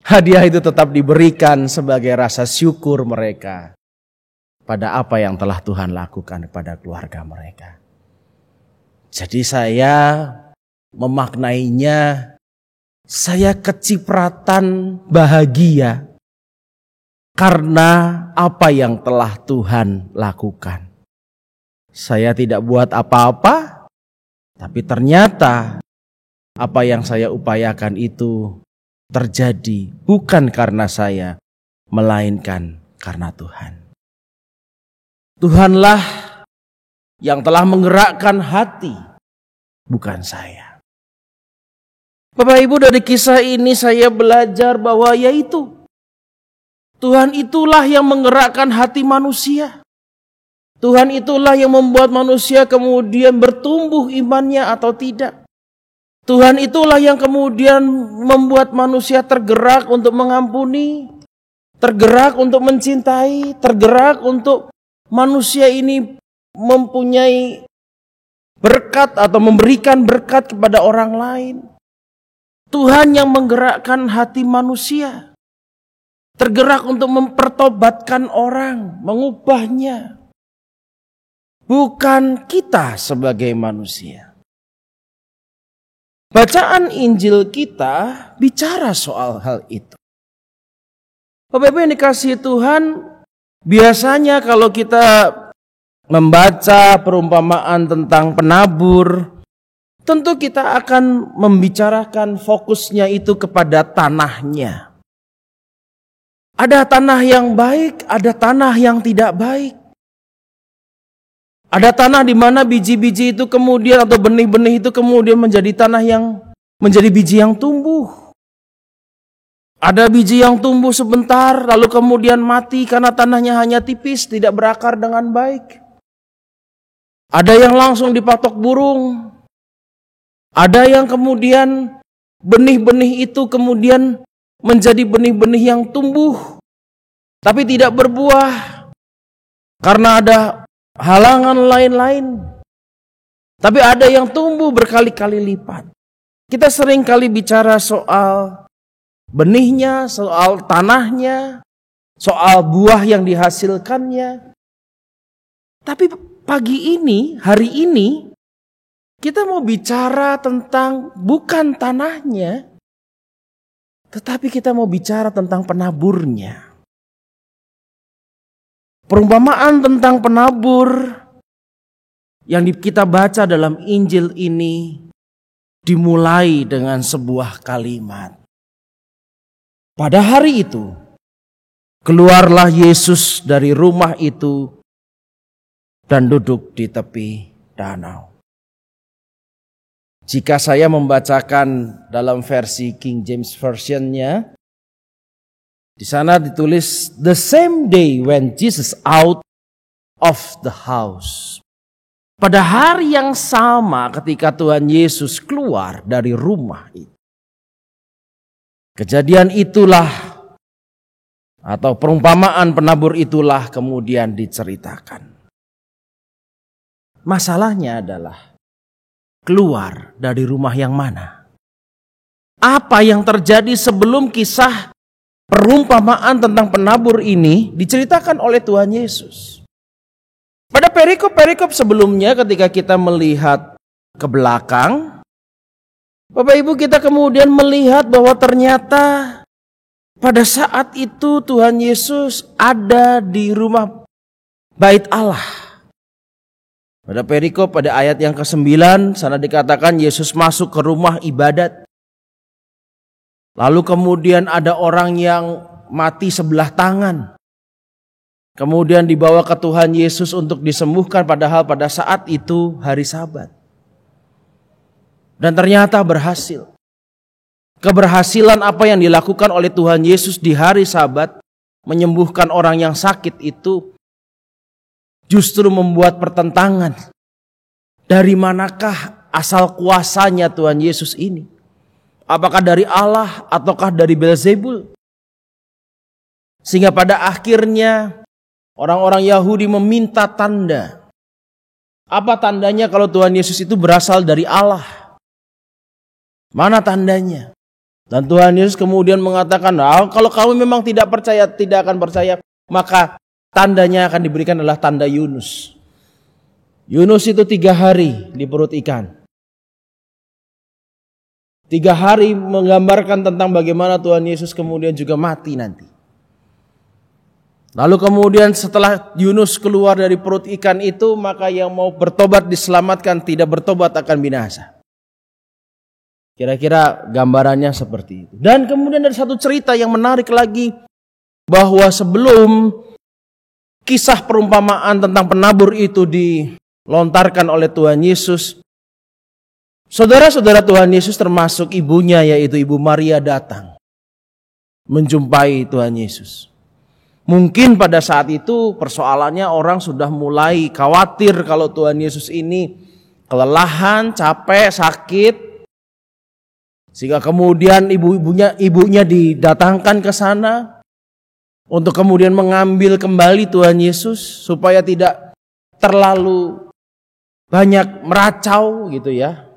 hadiah itu tetap diberikan sebagai rasa syukur mereka pada apa yang telah Tuhan lakukan kepada keluarga mereka. Jadi saya memaknainya, saya kecipratan bahagia karena apa yang telah Tuhan lakukan. Saya tidak buat apa-apa, tapi ternyata apa yang saya upayakan itu terjadi bukan karena saya, melainkan karena Tuhan. Tuhanlah yang telah menggerakkan hati, bukan saya. Bapak Ibu, dari kisah ini saya belajar bahwa yaitu Tuhan itulah yang menggerakkan hati manusia. Tuhan itulah yang membuat manusia kemudian bertumbuh imannya atau tidak. Tuhan itulah yang kemudian membuat manusia tergerak untuk mengampuni, tergerak untuk mencintai, tergerak untuk manusia ini mempunyai berkat atau memberikan berkat kepada orang lain. Tuhan yang menggerakkan hati manusia, tergerak untuk mempertobatkan orang, mengubahnya. Bukan kita sebagai manusia. Bacaan Injil kita bicara soal hal itu. Bapak Ibu yang dikasihi Tuhan, biasanya kalau kita membaca perumpamaan tentang penabur, tentu kita akan membicarakan fokusnya itu kepada tanahnya. Ada tanah yang baik, ada tanah yang tidak baik. Ada tanah di mana biji-biji itu kemudian atau benih-benih itu kemudian menjadi tanah yang menjadi biji yang tumbuh. Ada biji yang tumbuh sebentar lalu kemudian mati karena tanahnya hanya tipis, tidak berakar dengan baik. Ada yang langsung dipatok burung. Ada yang kemudian benih-benih itu kemudian menjadi benih-benih yang tumbuh tapi tidak berbuah karena ada halangan lain-lain. Tapi ada yang tumbuh berkali-kali lipat. Kita sering kali bicara soal benihnya, soal tanahnya, soal buah yang dihasilkannya. Tapi pagi ini, hari ini, kita mau bicara tentang bukan tanahnya, tetapi kita mau bicara tentang penaburnya. Perumpamaan tentang penabur yang kita baca dalam Injil ini dimulai dengan sebuah kalimat. Pada hari itu, keluarlah Yesus dari rumah itu dan duduk di tepi danau. Jika saya membacakan dalam versi King James Version-nya, di sana ditulis the same day when Jesus out of the house. Pada hari yang sama ketika Tuhan Yesus keluar dari rumah itu. Kejadian itulah atau perumpamaan penabur itulah kemudian diceritakan. Masalahnya adalah keluar dari rumah yang mana? Apa yang terjadi sebelum kisah perumpamaan tentang penabur ini diceritakan oleh Tuhan Yesus? Pada perikop-perikop sebelumnya ketika kita melihat ke belakang, Bapak Ibu, kita kemudian melihat bahwa ternyata pada saat itu Tuhan Yesus ada di rumah Bait Allah. Pada perikop pada ayat yang ke-9 sana dikatakan Yesus masuk ke rumah ibadat. Lalu kemudian ada orang yang mati sebelah tangan. Kemudian dibawa ke Tuhan Yesus untuk disembuhkan, padahal pada saat itu hari Sabat. Dan ternyata berhasil. Keberhasilan apa yang dilakukan oleh Tuhan Yesus di hari Sabat menyembuhkan orang yang sakit itu justru membuat pertentangan. Dari manakah asal kuasanya Tuhan Yesus ini? Apakah dari Allah ataukah dari Beelzebul? Sehingga pada akhirnya orang-orang Yahudi meminta tanda. Apa tandanya kalau Tuhan Yesus itu berasal dari Allah? Mana tandanya? Dan Tuhan Yesus kemudian mengatakan, kalau kamu memang tidak akan percaya, maka tandanya akan diberikan adalah tanda Yunus. Yunus itu 3 hari di perut ikan. 3 hari menggambarkan tentang bagaimana Tuhan Yesus kemudian juga mati nanti. Lalu kemudian setelah Yunus keluar dari perut ikan itu, maka yang mau bertobat diselamatkan, tidak bertobat akan binasa. Kira-kira gambarannya seperti itu. Dan kemudian ada satu cerita yang menarik lagi, bahwa sebelum kisah perumpamaan tentang penabur itu dilontarkan oleh Tuhan Yesus, saudara-saudara Tuhan Yesus termasuk ibunya yaitu Ibu Maria datang menjumpai Tuhan Yesus. Mungkin pada saat itu persoalannya orang sudah mulai khawatir kalau Tuhan Yesus ini kelelahan, capek, sakit. Sehingga kemudian ibunya didatangkan ke sana untuk kemudian mengambil kembali Tuhan Yesus supaya tidak terlalu banyak meracau gitu ya.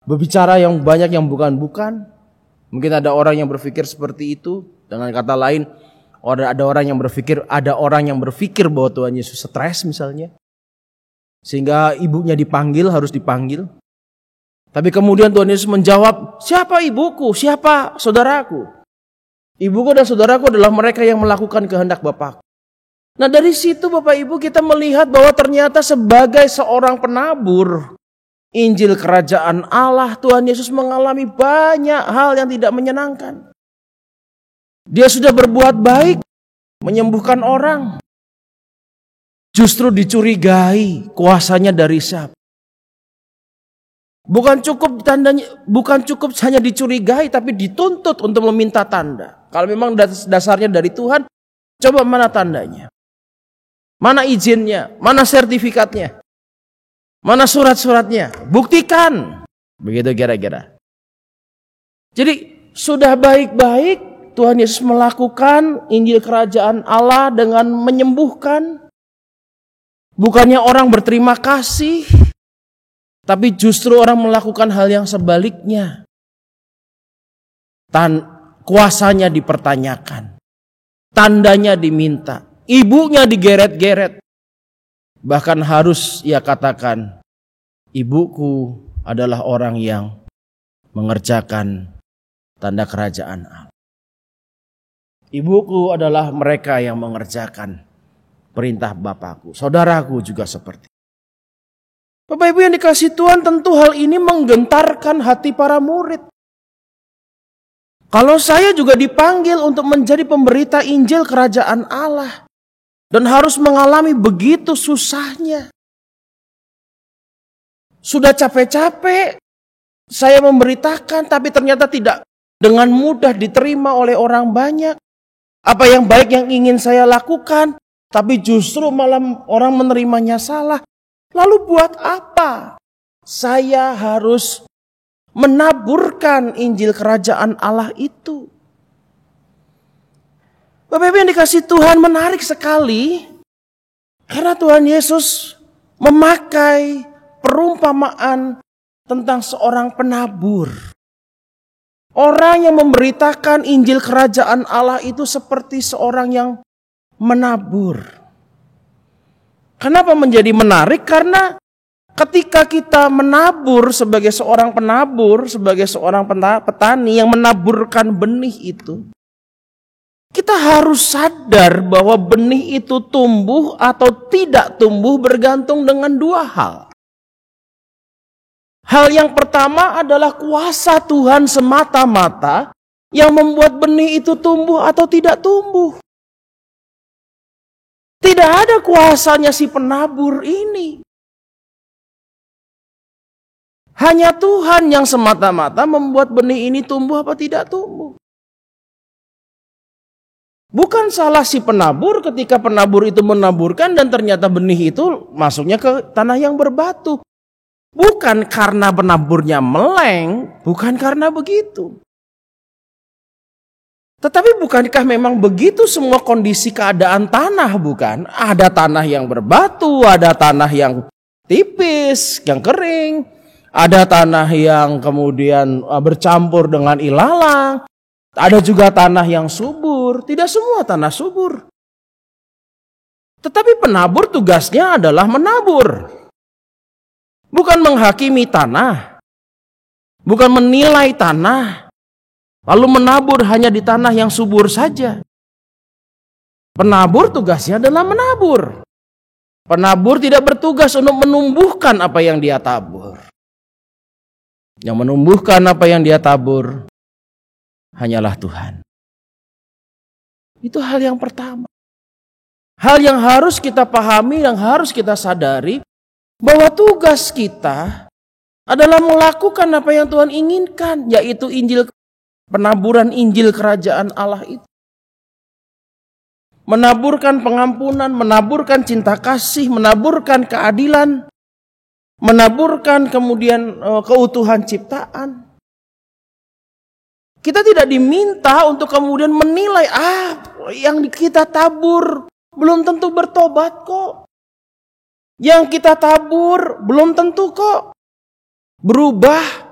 Berbicara yang banyak yang bukan-bukan. Mungkin ada orang yang berpikir seperti itu. Dengan kata lain, ada orang yang berpikir bahwa Tuhan Yesus stres misalnya. Sehingga ibunya harus dipanggil. Tapi kemudian Tuhan Yesus menjawab, siapa ibuku, siapa saudaraku? Ibuku dan saudaraku adalah mereka yang melakukan kehendak Bapa. Nah dari situ Bapak Ibu kita melihat bahwa ternyata sebagai seorang penabur Injil Kerajaan Allah, Tuhan Yesus mengalami banyak hal yang tidak menyenangkan. Dia sudah berbuat baik, menyembuhkan orang. Justru dicurigai kuasanya dari siapa? Bukan cukup hanya dicurigai, tapi dituntut untuk meminta tanda. Kalau memang dasarnya dari Tuhan, coba mana tandanya? Mana izinnya? Mana sertifikatnya? Mana surat-suratnya? Buktikan. Begitu kira-kira. Jadi sudah baik-baik Tuhan Yesus melakukan Injil Kerajaan Allah dengan menyembuhkan. Bukannya orang berterima kasih, tapi justru orang melakukan hal yang sebaliknya. Kuasanya dipertanyakan. Tandanya diminta. Ibunya digeret-geret. Bahkan harus ia katakan, ibuku adalah orang yang mengerjakan tanda kerajaan Allah. Ibuku adalah mereka yang mengerjakan perintah Bapakku. Saudaraku juga seperti. Bapak Ibu yang dikasihi Tuhan, tentu hal ini menggentarkan hati para murid. Kalau saya juga dipanggil untuk menjadi pemberita Injil Kerajaan Allah dan harus mengalami begitu susahnya. Sudah capek-capek Saya memberitakan tapi ternyata tidak dengan mudah diterima oleh orang banyak. Apa yang baik yang ingin saya lakukan, tapi justru malah orang menerimanya salah. Lalu buat apa saya harus menaburkan Injil Kerajaan Allah itu? Bapak Ibu yang dikasih Tuhan, menarik sekali. Karena Tuhan Yesus memakai perumpamaan tentang seorang penabur. Orang yang memberitakan Injil Kerajaan Allah itu seperti seorang yang menabur. Kenapa menjadi menarik? Karena ketika kita menabur sebagai seorang penabur, sebagai seorang petani yang menaburkan benih itu, kita harus sadar bahwa benih itu tumbuh atau tidak tumbuh bergantung dengan dua hal. Hal yang pertama adalah kuasa Tuhan semata-mata yang membuat benih itu tumbuh atau tidak tumbuh. Tidak ada kuasanya si penabur ini. Hanya Tuhan yang semata-mata membuat benih ini tumbuh apa tidak tumbuh. Bukan salah si penabur ketika penabur itu menaburkan dan ternyata benih itu masuknya ke tanah yang berbatu. Bukan karena penaburnya meleng, bukan karena begitu. Tetapi bukankah memang begitu semua kondisi keadaan tanah, bukan? Ada tanah yang berbatu, ada tanah yang tipis, yang kering, ada tanah yang kemudian bercampur dengan ilalang, ada juga tanah yang subur. Tidak semua tanah subur. Tetapi penabur tugasnya adalah menabur. Bukan menghakimi tanah, bukan menilai tanah, lalu menabur hanya di tanah yang subur saja. Penabur tugasnya adalah menabur. Penabur tidak bertugas untuk menumbuhkan apa yang dia tabur. Yang menumbuhkan apa yang dia tabur hanyalah Tuhan. Itu hal yang pertama. Hal yang harus kita pahami, yang harus kita sadari, bahwa tugas kita adalah melakukan apa yang Tuhan inginkan, yaitu penaburan Injil Kerajaan Allah itu. Menaburkan pengampunan, menaburkan cinta kasih, menaburkan keadilan, menaburkan kemudian keutuhan ciptaan. Kita tidak diminta untuk kemudian menilai, yang kita tabur belum tentu bertobat kok. Yang kita tabur belum tentu kok berubah.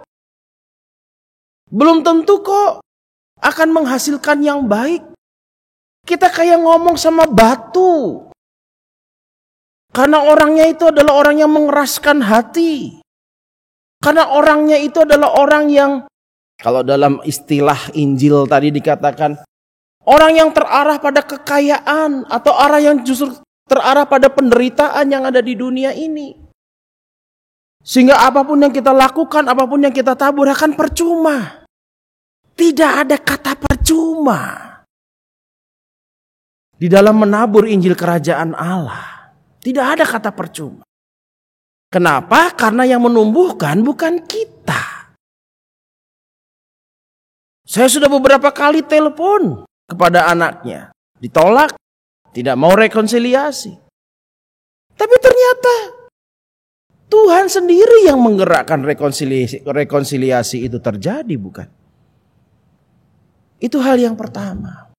Belum tentu kok akan menghasilkan yang baik. Kita kayak ngomong sama batu. Karena orangnya itu adalah orang yang mengeraskan hati. Karena orangnya itu adalah orang yang, kalau dalam istilah Injil tadi dikatakan, orang yang terarah pada kekayaan atau orang yang justru terarah pada penderitaan yang ada di dunia ini. Sehingga apapun yang kita lakukan, apapun yang kita tabur akan percuma. Tidak ada kata percuma di dalam menabur Injil Kerajaan Allah. Tidak ada kata percuma. Kenapa? Karena yang menumbuhkan bukan kita. Saya sudah beberapa kali telepon kepada anaknya. Ditolak. Tidak mau rekonsiliasi. Tapi ternyata Tuhan sendiri yang menggerakkan rekonsiliasi itu terjadi, bukan? Itu hal yang pertama.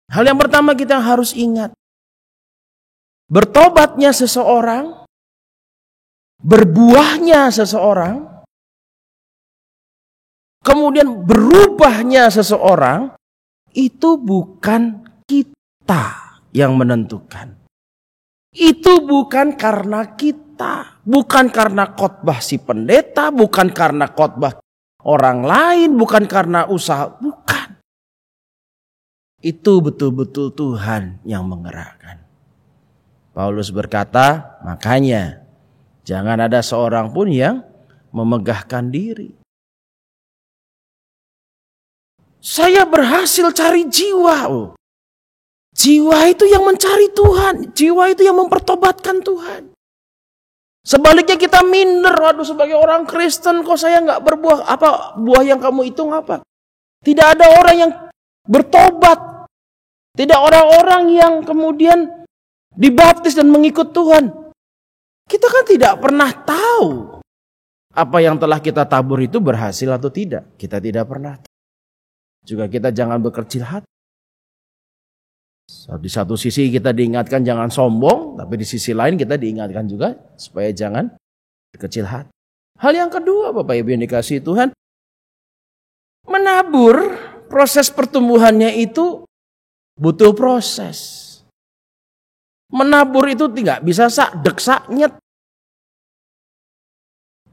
Hal yang pertama kita harus ingat. Bertobatnya seseorang, berbuahnya seseorang, kemudian berubahnya seseorang, itu bukan kita yang menentukan. Itu bukan karena kita, bukan karena khotbah si pendeta, bukan karena khotbah orang lain, bukan karena usaha, bukan. Itu betul-betul Tuhan yang menggerakkan. Paulus berkata, makanya jangan ada seorang pun yang memegahkan diri. Saya berhasil cari jiwa. Jiwa itu yang mencari Tuhan. Jiwa itu yang mempertobatkan Tuhan. Sebaliknya kita minder, waduh sebagai orang Kristen kok saya nggak berbuah, apa buah yang kamu hitung apa? Tidak ada orang yang bertobat, tidak orang-orang yang kemudian dibaptis dan mengikut Tuhan. Kita kan tidak pernah tahu apa yang telah kita tabur itu berhasil atau tidak. Kita tidak pernah tahu. Juga kita jangan berkecil hati. Di satu sisi kita diingatkan jangan sombong, tapi di sisi lain kita diingatkan juga supaya jangan berkecil hati. Hal yang kedua, Bapak Ibu yang dikasihi Tuhan, menabur, proses pertumbuhannya itu butuh proses. Menabur itu tidak bisa sak nyet.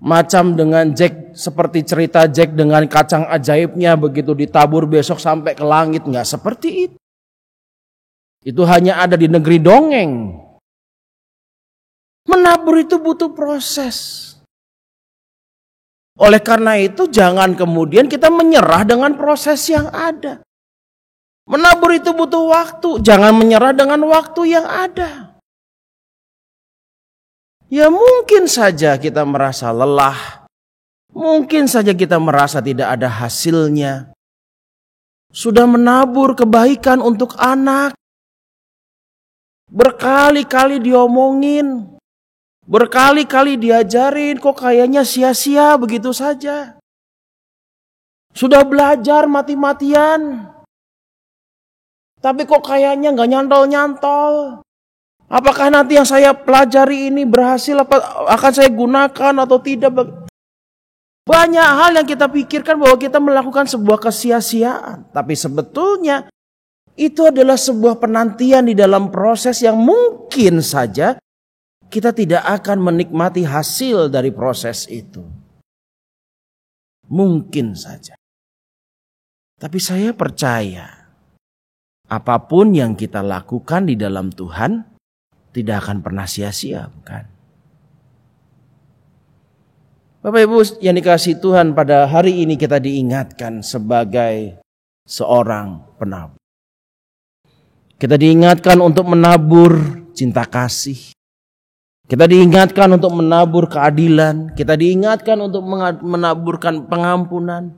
Macam dengan Jack, seperti cerita Jack dengan kacang ajaibnya, begitu ditabur besok sampai ke langit, nggak seperti itu. Itu hanya ada di negeri dongeng. Menabur itu butuh proses. Oleh karena itu jangan kemudian kita menyerah dengan proses yang ada. Menabur itu butuh waktu. Jangan menyerah dengan waktu yang ada. Ya mungkin saja kita merasa lelah. Mungkin saja kita merasa tidak ada hasilnya. Sudah menabur kebaikan untuk anak. Berkali-kali diomongin, berkali-kali diajarin, kok kayaknya sia-sia begitu saja. Sudah belajar mati-matian, tapi kok kayaknya gak nyantol-nyantol. Apakah nanti yang saya pelajari ini berhasil, akan saya gunakan atau tidak? Banyak hal yang kita pikirkan bahwa kita melakukan sebuah kesia-siaan, tapi sebetulnya itu adalah sebuah penantian di dalam proses yang mungkin saja kita tidak akan menikmati hasil dari proses itu. Mungkin saja. Tapi saya percaya apapun yang kita lakukan di dalam Tuhan tidak akan pernah sia-sia, bukan? Bapak Ibu yang dikasihi Tuhan, pada hari ini kita diingatkan sebagai seorang penabur. Kita diingatkan untuk menabur cinta kasih. Kita diingatkan untuk menabur keadilan. Kita diingatkan untuk menaburkan pengampunan.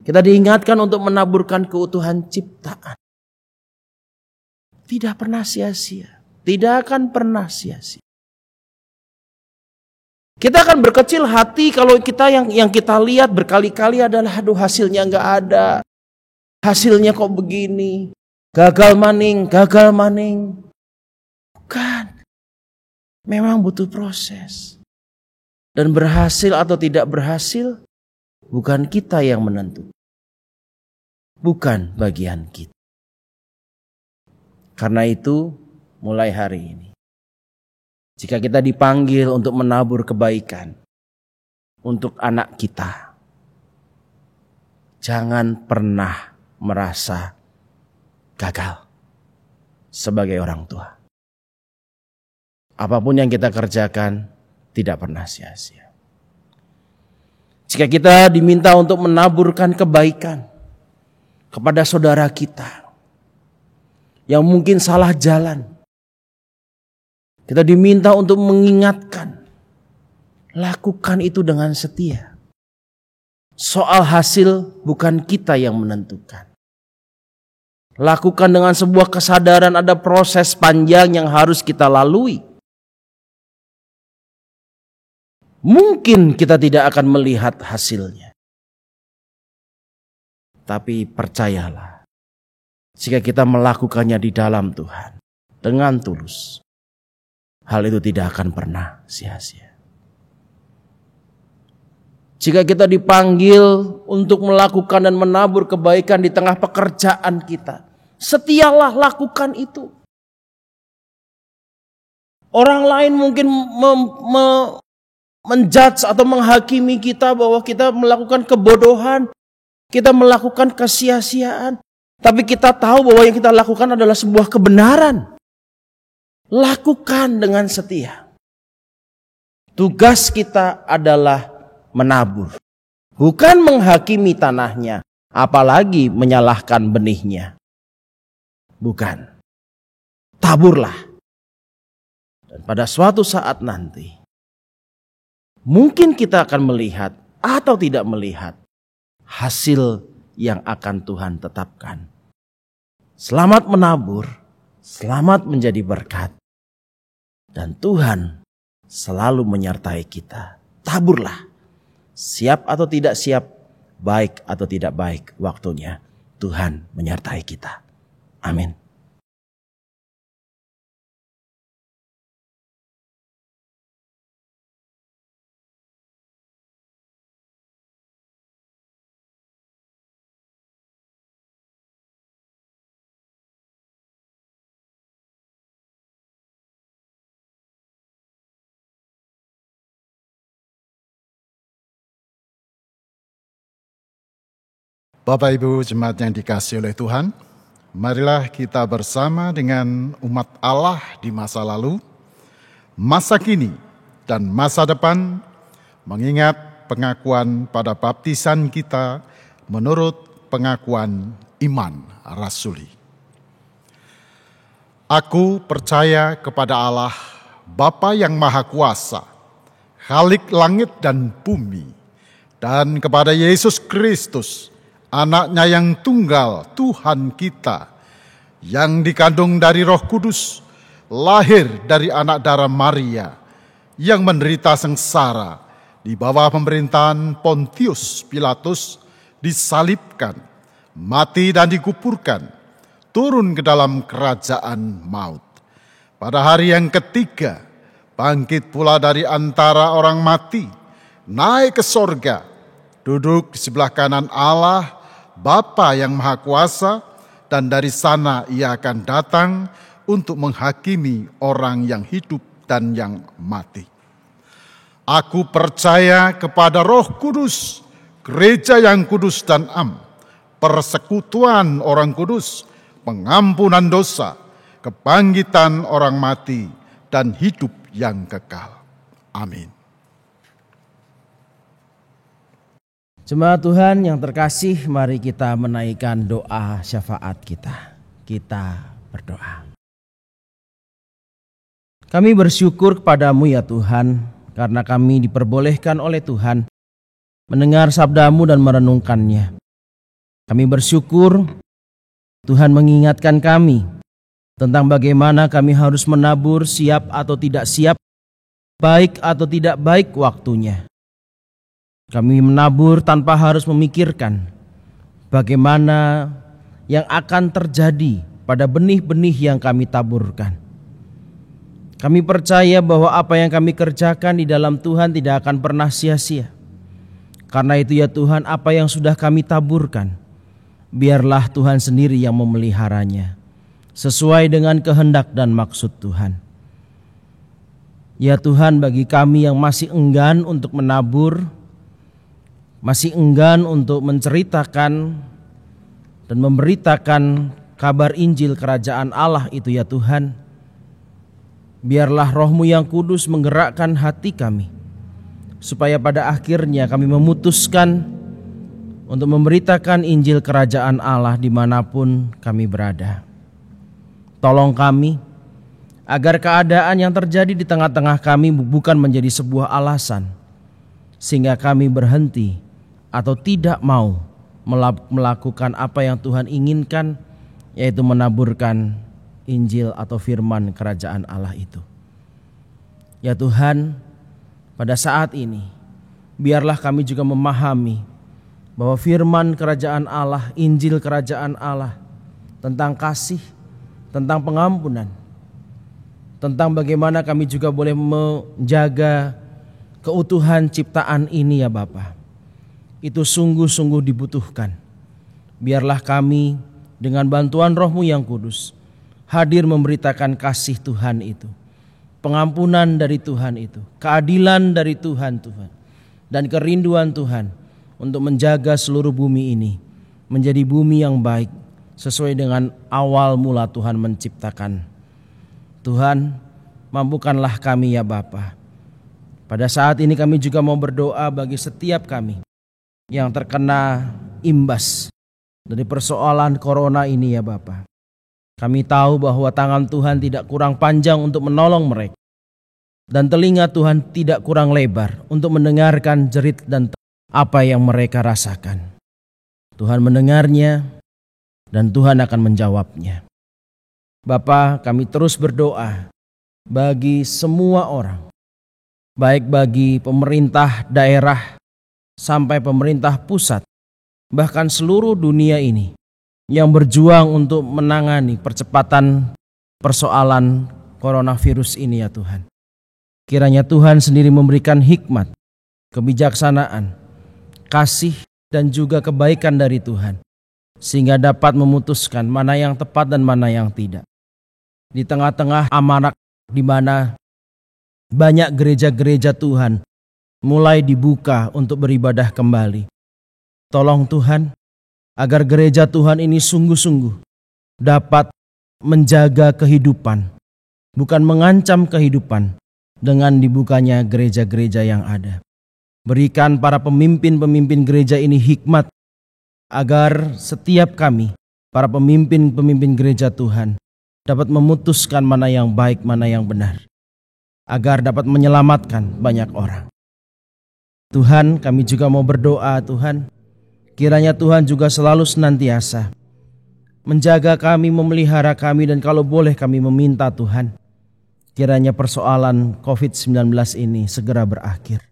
Kita diingatkan untuk menaburkan keutuhan ciptaan. Tidak pernah sia-sia. Tidak akan pernah sia-sia. Kita akan berkecil hati kalau kita yang kita lihat berkali-kali adalah aduh hasilnya nggak ada. Hasilnya kok begini. Gagal maning. Bukan. Memang butuh proses. Dan berhasil atau tidak berhasil, bukan kita yang menentukan. Bukan bagian kita. Karena itu, mulai hari ini, jika kita dipanggil untuk menabur kebaikan untuk anak kita, jangan pernah merasa gagal sebagai orang tua. Apapun yang kita kerjakan tidak pernah sia-sia. Jika kita diminta untuk menaburkan kebaikan kepada saudara kita yang mungkin salah jalan, kita diminta untuk mengingatkan, lakukan itu dengan setia. Soal hasil bukan kita yang menentukan. Lakukan dengan sebuah kesadaran ada proses panjang yang harus kita lalui. Mungkin kita tidak akan melihat hasilnya. Tapi percayalah, jika kita melakukannya di dalam Tuhan, dengan tulus, hal itu tidak akan pernah sia-sia. Jika kita dipanggil untuk melakukan dan menabur kebaikan di tengah pekerjaan kita, setialah lakukan itu. Orang lain mungkin menjudge atau menghakimi kita bahwa kita melakukan kebodohan, kita melakukan kesia-siaan. Tapi kita tahu bahwa yang kita lakukan adalah sebuah kebenaran. Lakukan dengan setia. Tugas kita adalah menabur, bukan menghakimi tanahnya, apalagi menyalahkan benihnya. Bukan. Taburlah. Dan pada suatu saat nanti, mungkin kita akan melihat atau tidak melihat hasil yang akan Tuhan tetapkan. Selamat menabur, selamat menjadi berkat. Dan Tuhan selalu menyertai kita. Taburlah, siap atau tidak siap, baik atau tidak baik waktunya, Tuhan menyertai kita. Amin. Bapak Ibu jemaat yang dikasihi oleh Tuhan, marilah kita bersama dengan umat Allah di masa lalu, masa kini, dan masa depan mengingat pengakuan pada baptisan kita menurut pengakuan iman rasuli. Aku percaya kepada Allah, Bapa yang Maha Kuasa, Khalik langit dan bumi, dan kepada Yesus Kristus, Anak-Nya yang tunggal, Tuhan kita, yang dikandung dari Roh Kudus, lahir dari anak darah Maria, yang menderita sengsara di bawah pemerintahan Pontius Pilatus, disalibkan, mati dan dikuburkan, turun ke dalam kerajaan maut. Pada hari yang ketiga, bangkit pula dari antara orang mati, naik ke sorga, duduk di sebelah kanan Allah, Bapa yang Maha Kuasa, dan dari sana Ia akan datang untuk menghakimi orang yang hidup dan yang mati. Aku percaya kepada Roh Kudus, gereja yang kudus dan am, persekutuan orang kudus, pengampunan dosa, kebangkitan orang mati, dan hidup yang kekal. Amin. Jemaat Tuhan yang terkasih, mari kita menaikkan doa syafaat kita. Kita berdoa. Kami bersyukur kepadamu ya Tuhan, karena kami diperbolehkan oleh Tuhan mendengar sabda-Mu dan merenungkannya. Kami bersyukur Tuhan mengingatkan kami tentang bagaimana kami harus menabur, siap atau tidak siap, baik atau tidak baik waktunya. Kami menabur tanpa harus memikirkan bagaimana yang akan terjadi pada benih-benih yang kami taburkan. Kami percaya bahwa apa yang kami kerjakan di dalam Tuhan tidak akan pernah sia-sia. Karena itu ya Tuhan, apa yang sudah kami taburkan, biarlah Tuhan sendiri yang memeliharanya, sesuai dengan kehendak dan maksud Tuhan. Ya Tuhan, bagi kami yang masih enggan untuk menabur, masih enggan untuk menceritakan dan memberitakan kabar Injil Kerajaan Allah itu ya Tuhan, biarlah Roh-Mu yang kudus menggerakkan hati kami, supaya pada akhirnya kami memutuskan untuk memberitakan Injil Kerajaan Allah dimanapun kami berada. Tolong kami, agar keadaan yang terjadi di tengah-tengah kami bukan menjadi sebuah alasan, sehingga kami berhenti atau tidak mau melakukan apa yang Tuhan inginkan, yaitu menaburkan Injil atau firman kerajaan Allah itu. Ya Tuhan, pada saat ini biarlah kami juga memahami bahwa firman kerajaan Allah, Injil kerajaan Allah, tentang kasih, tentang pengampunan, tentang bagaimana kami juga boleh menjaga keutuhan ciptaan ini ya Bapa, itu sungguh-sungguh dibutuhkan. Biarlah kami dengan bantuan Roh-Mu yang kudus hadir memberitakan kasih Tuhan itu, pengampunan dari Tuhan itu, keadilan dari Tuhan, dan kerinduan Tuhan untuk menjaga seluruh bumi ini menjadi bumi yang baik sesuai dengan awal mula Tuhan menciptakan. Tuhan, mampukanlah kami ya Bapa. Pada saat ini kami juga mau berdoa bagi setiap kami yang terkena imbas dari persoalan corona ini ya Bapa. Kami tahu bahwa tangan Tuhan tidak kurang panjang untuk menolong mereka. Dan telinga Tuhan tidak kurang lebar untuk mendengarkan jerit dan apa yang mereka rasakan. Tuhan mendengarnya dan Tuhan akan menjawabnya. Bapa, kami terus berdoa bagi semua orang, baik bagi pemerintah daerah sampai pemerintah pusat, bahkan seluruh dunia ini yang berjuang untuk menangani percepatan persoalan coronavirus ini ya Tuhan. Kiranya Tuhan sendiri memberikan hikmat, kebijaksanaan, kasih dan juga kebaikan dari Tuhan, sehingga dapat memutuskan mana yang tepat dan mana yang tidak. Di tengah-tengah amanah di mana banyak gereja-gereja Tuhan mulai dibuka untuk beribadah kembali. Tolong Tuhan, agar gereja Tuhan ini sungguh-sungguh dapat menjaga kehidupan, bukan mengancam kehidupan dengan dibukanya gereja-gereja yang ada. Berikan para pemimpin-pemimpin gereja ini hikmat, agar setiap kami, para pemimpin-pemimpin gereja Tuhan, dapat memutuskan mana yang baik, mana yang benar, agar dapat menyelamatkan banyak orang. Tuhan, kami juga mau berdoa Tuhan, kiranya Tuhan juga selalu senantiasa menjaga kami, memelihara kami, dan kalau boleh kami meminta Tuhan, kiranya persoalan COVID-19 ini segera berakhir.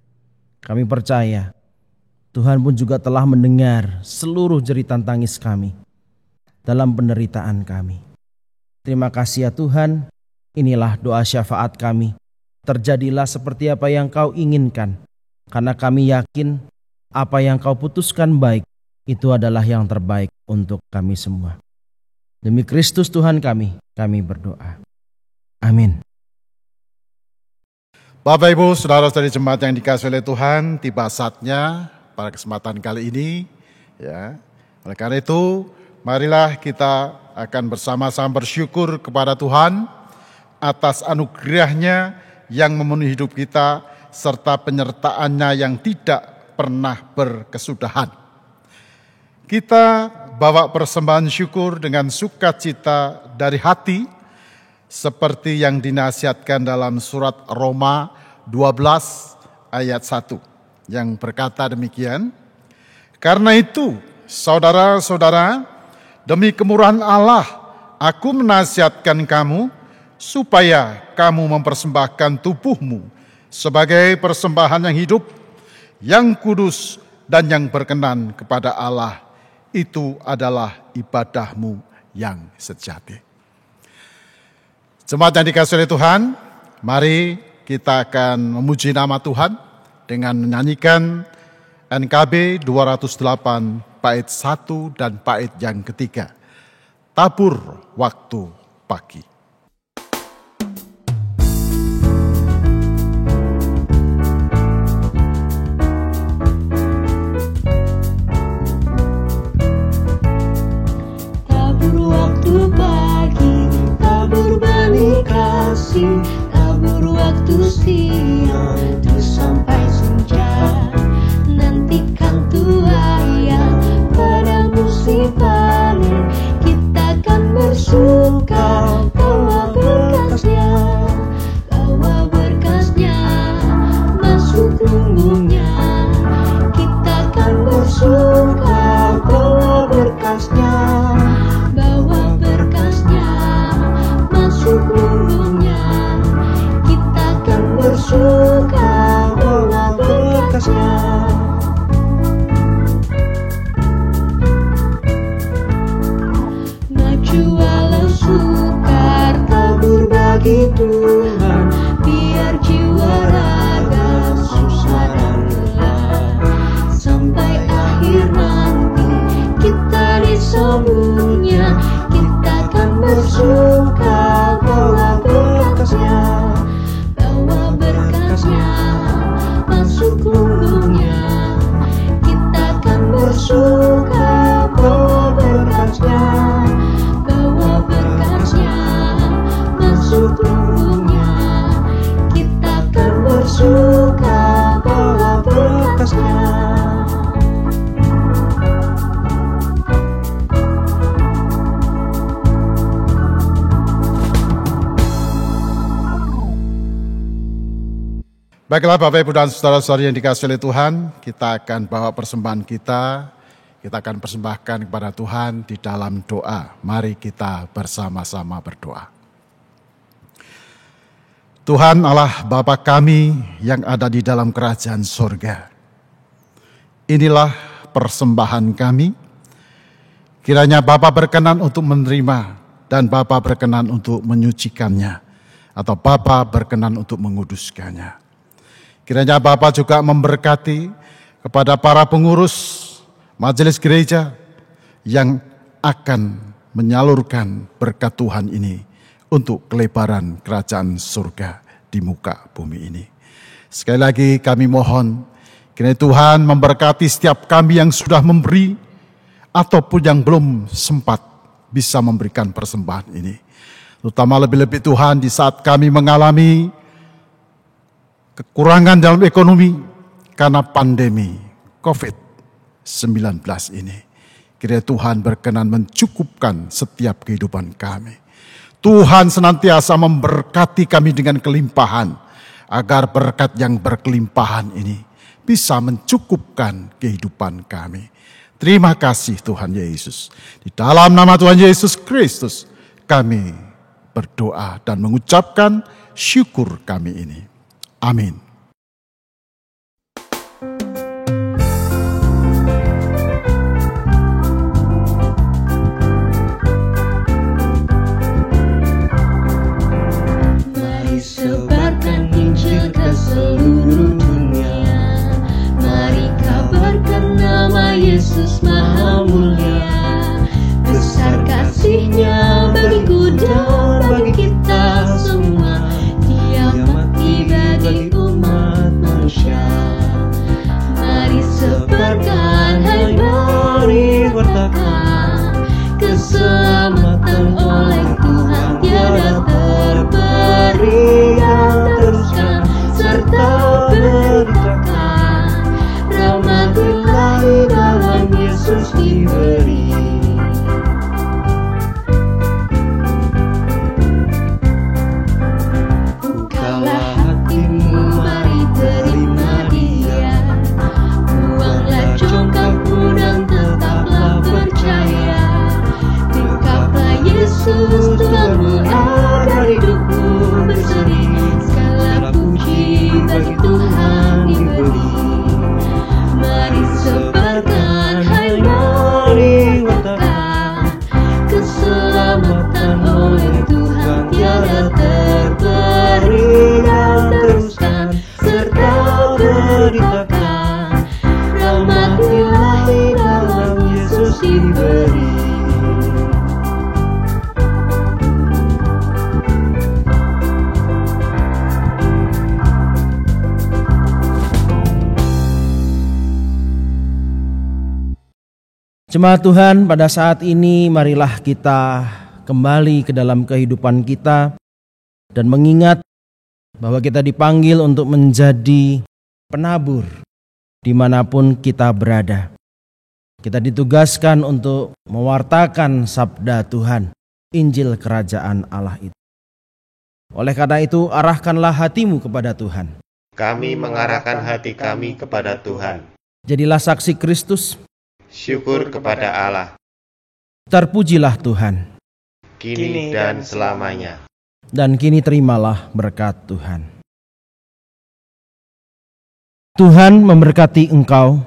Kami percaya Tuhan pun juga telah mendengar seluruh jeritan tangis kami dalam penderitaan kami. Terima kasih ya Tuhan, inilah doa syafaat kami. Terjadilah seperti apa yang Kau inginkan, karena kami yakin apa yang Kau putuskan baik, itu adalah yang terbaik untuk kami semua. Demi Kristus Tuhan kami berdoa. Amin. Bapak Ibu, saudara-saudari jemaat yang dikasihi oleh Tuhan, tiba saatnya pada kesempatan kali ini, ya. Oleh karena itu, marilah kita akan bersama-sama bersyukur kepada Tuhan atas anugerah-Nya yang memenuhi hidup kita serta penyertaan-Nya yang tidak pernah berkesudahan. Kita bawa persembahan syukur dengan sukacita dari hati seperti yang dinasihatkan dalam surat Roma 12 ayat 1 yang berkata demikian. Karena itu, saudara-saudara, demi kemurahan Allah, aku menasihatkan kamu supaya kamu mempersembahkan tubuhmu sebagai persembahan yang hidup, yang kudus, dan yang berkenan kepada Allah. Itu adalah ibadahmu yang sejati. Jemaat yang dikasihi oleh Tuhan, mari kita akan memuji nama Tuhan dengan menyanyikan NKB 208 bait 1 dan bait yang ketiga, Tabur Waktu Pagi. Tabur waktu pagi, tabur benih kasih, tabur waktu siang, terus sampai senja. Nantikan tuaian pada musim panen, kita akan bersuka bawa berkasnya, bawa berkasnya masuk lumbungnya. Kita akan bersuka bawa berkasnya, bawa berkasnya masuk lumbungnya. Kita akan bersuka bawa berkasnya. Walau sukar tabur bagi Tuhan, biar jiwa raga susah dan lelah. Sampai akhir nanti kita disambungnya, kita akan bersuka bawa berkasnya, bawa berkasnya masuk lumbungnya. Kita akan bersuka bawa berkasnya, bawa berkasnya masuk lumbungnya. Baiklah Bapak Ibu dan saudara-saudari yang dikasihi oleh Tuhan, kita akan bawa persembahan kita akan persembahkan kepada Tuhan di dalam doa. Mari kita bersama-sama berdoa. Tuhan Allah Bapa kami yang ada di dalam kerajaan sorga, inilah persembahan kami. Kiranya Bapa berkenan untuk menerima dan Bapa berkenan untuk menyucikannya, atau Bapa berkenan untuk menguduskannya. Kiranya Bapa juga memberkati kepada para pengurus majelis gereja yang akan menyalurkan berkat Tuhan ini untuk kelebaran kerajaan surga di muka bumi ini. Sekali lagi kami mohon, kiranya Tuhan memberkati setiap kami yang sudah memberi ataupun yang belum sempat bisa memberikan persembahan ini. Terutama lebih-lebih Tuhan di saat kami mengalami kekurangan dalam ekonomi karena pandemi COVID-19 ini. Kiranya Tuhan berkenan mencukupkan setiap kehidupan kami. Tuhan senantiasa memberkati kami dengan kelimpahan, agar berkat yang berkelimpahan ini bisa mencukupkan kehidupan kami. Terima kasih Tuhan Yesus. Di dalam nama Tuhan Yesus Kristus kami berdoa dan mengucapkan syukur kami ini. Amin. Mari sebarkan Injil ke seluruh dunia. Mari kabarkan nama Yesus Maha Mulia. Besar kasih-Nya bagiku dan bagi kita semua. Dia mati bagi umat manusia. Mari sebarkan, hai mari wartakan keselamatan oleh Tuhan tiada terberi. Dan teruskan serta beritakan rahmat ilahi dalam Yesus diberi. Yesus Tuhanmu ada hidupmu berseri. Segala puji bagi Tuhan diberi. Mari sebarkan, hai mari wartakan keselamatan oleh Tuhan tiada terberi. Dan teruskan serta beritakan rahmat ilahi dalam Yesus diberi. Jemaat Tuhan, pada saat ini marilah kita kembali ke dalam kehidupan kita dan mengingat bahwa kita dipanggil untuk menjadi penabur dimanapun kita berada. Kita ditugaskan untuk mewartakan sabda Tuhan, Injil Kerajaan Allah itu. Oleh karena itu, arahkanlah hatimu kepada Tuhan. Kami mengarahkan hati kami kepada Tuhan. Jadilah saksi Kristus. Syukur kepada Allah. Terpujilah Tuhan. Kini dan selamanya. Dan kini terimalah berkat Tuhan. Tuhan memberkati engkau.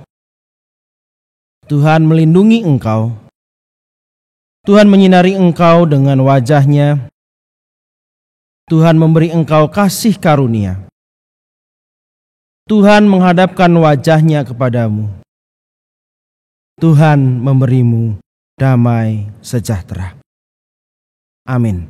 Tuhan melindungi engkau. Tuhan menyinari engkau dengan wajah-Nya. Tuhan memberi engkau kasih karunia. Tuhan menghadapkan wajah-Nya kepadamu. Tuhan memberimu damai sejahtera. Amin.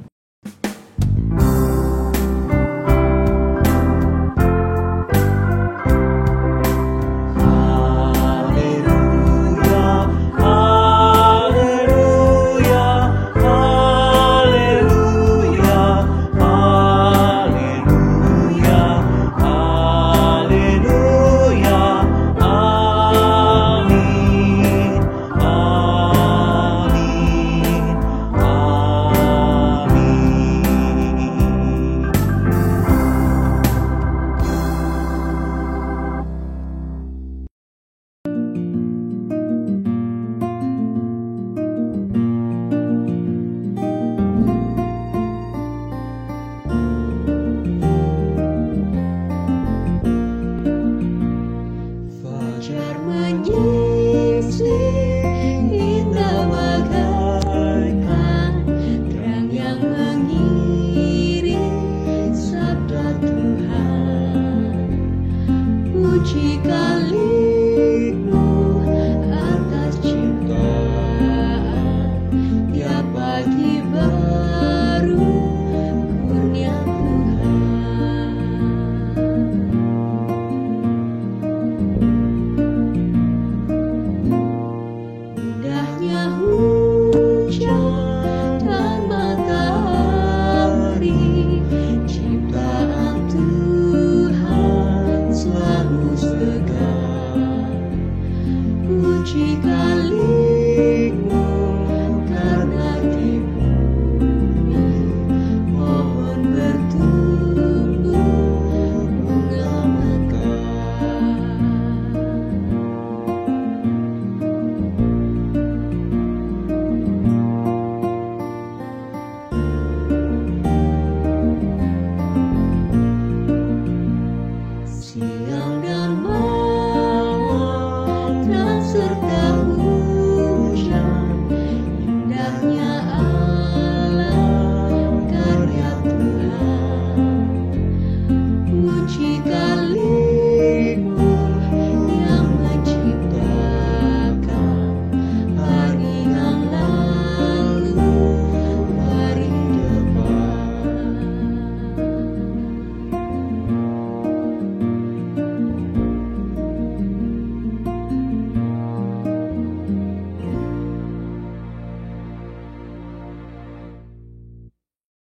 setiap pagi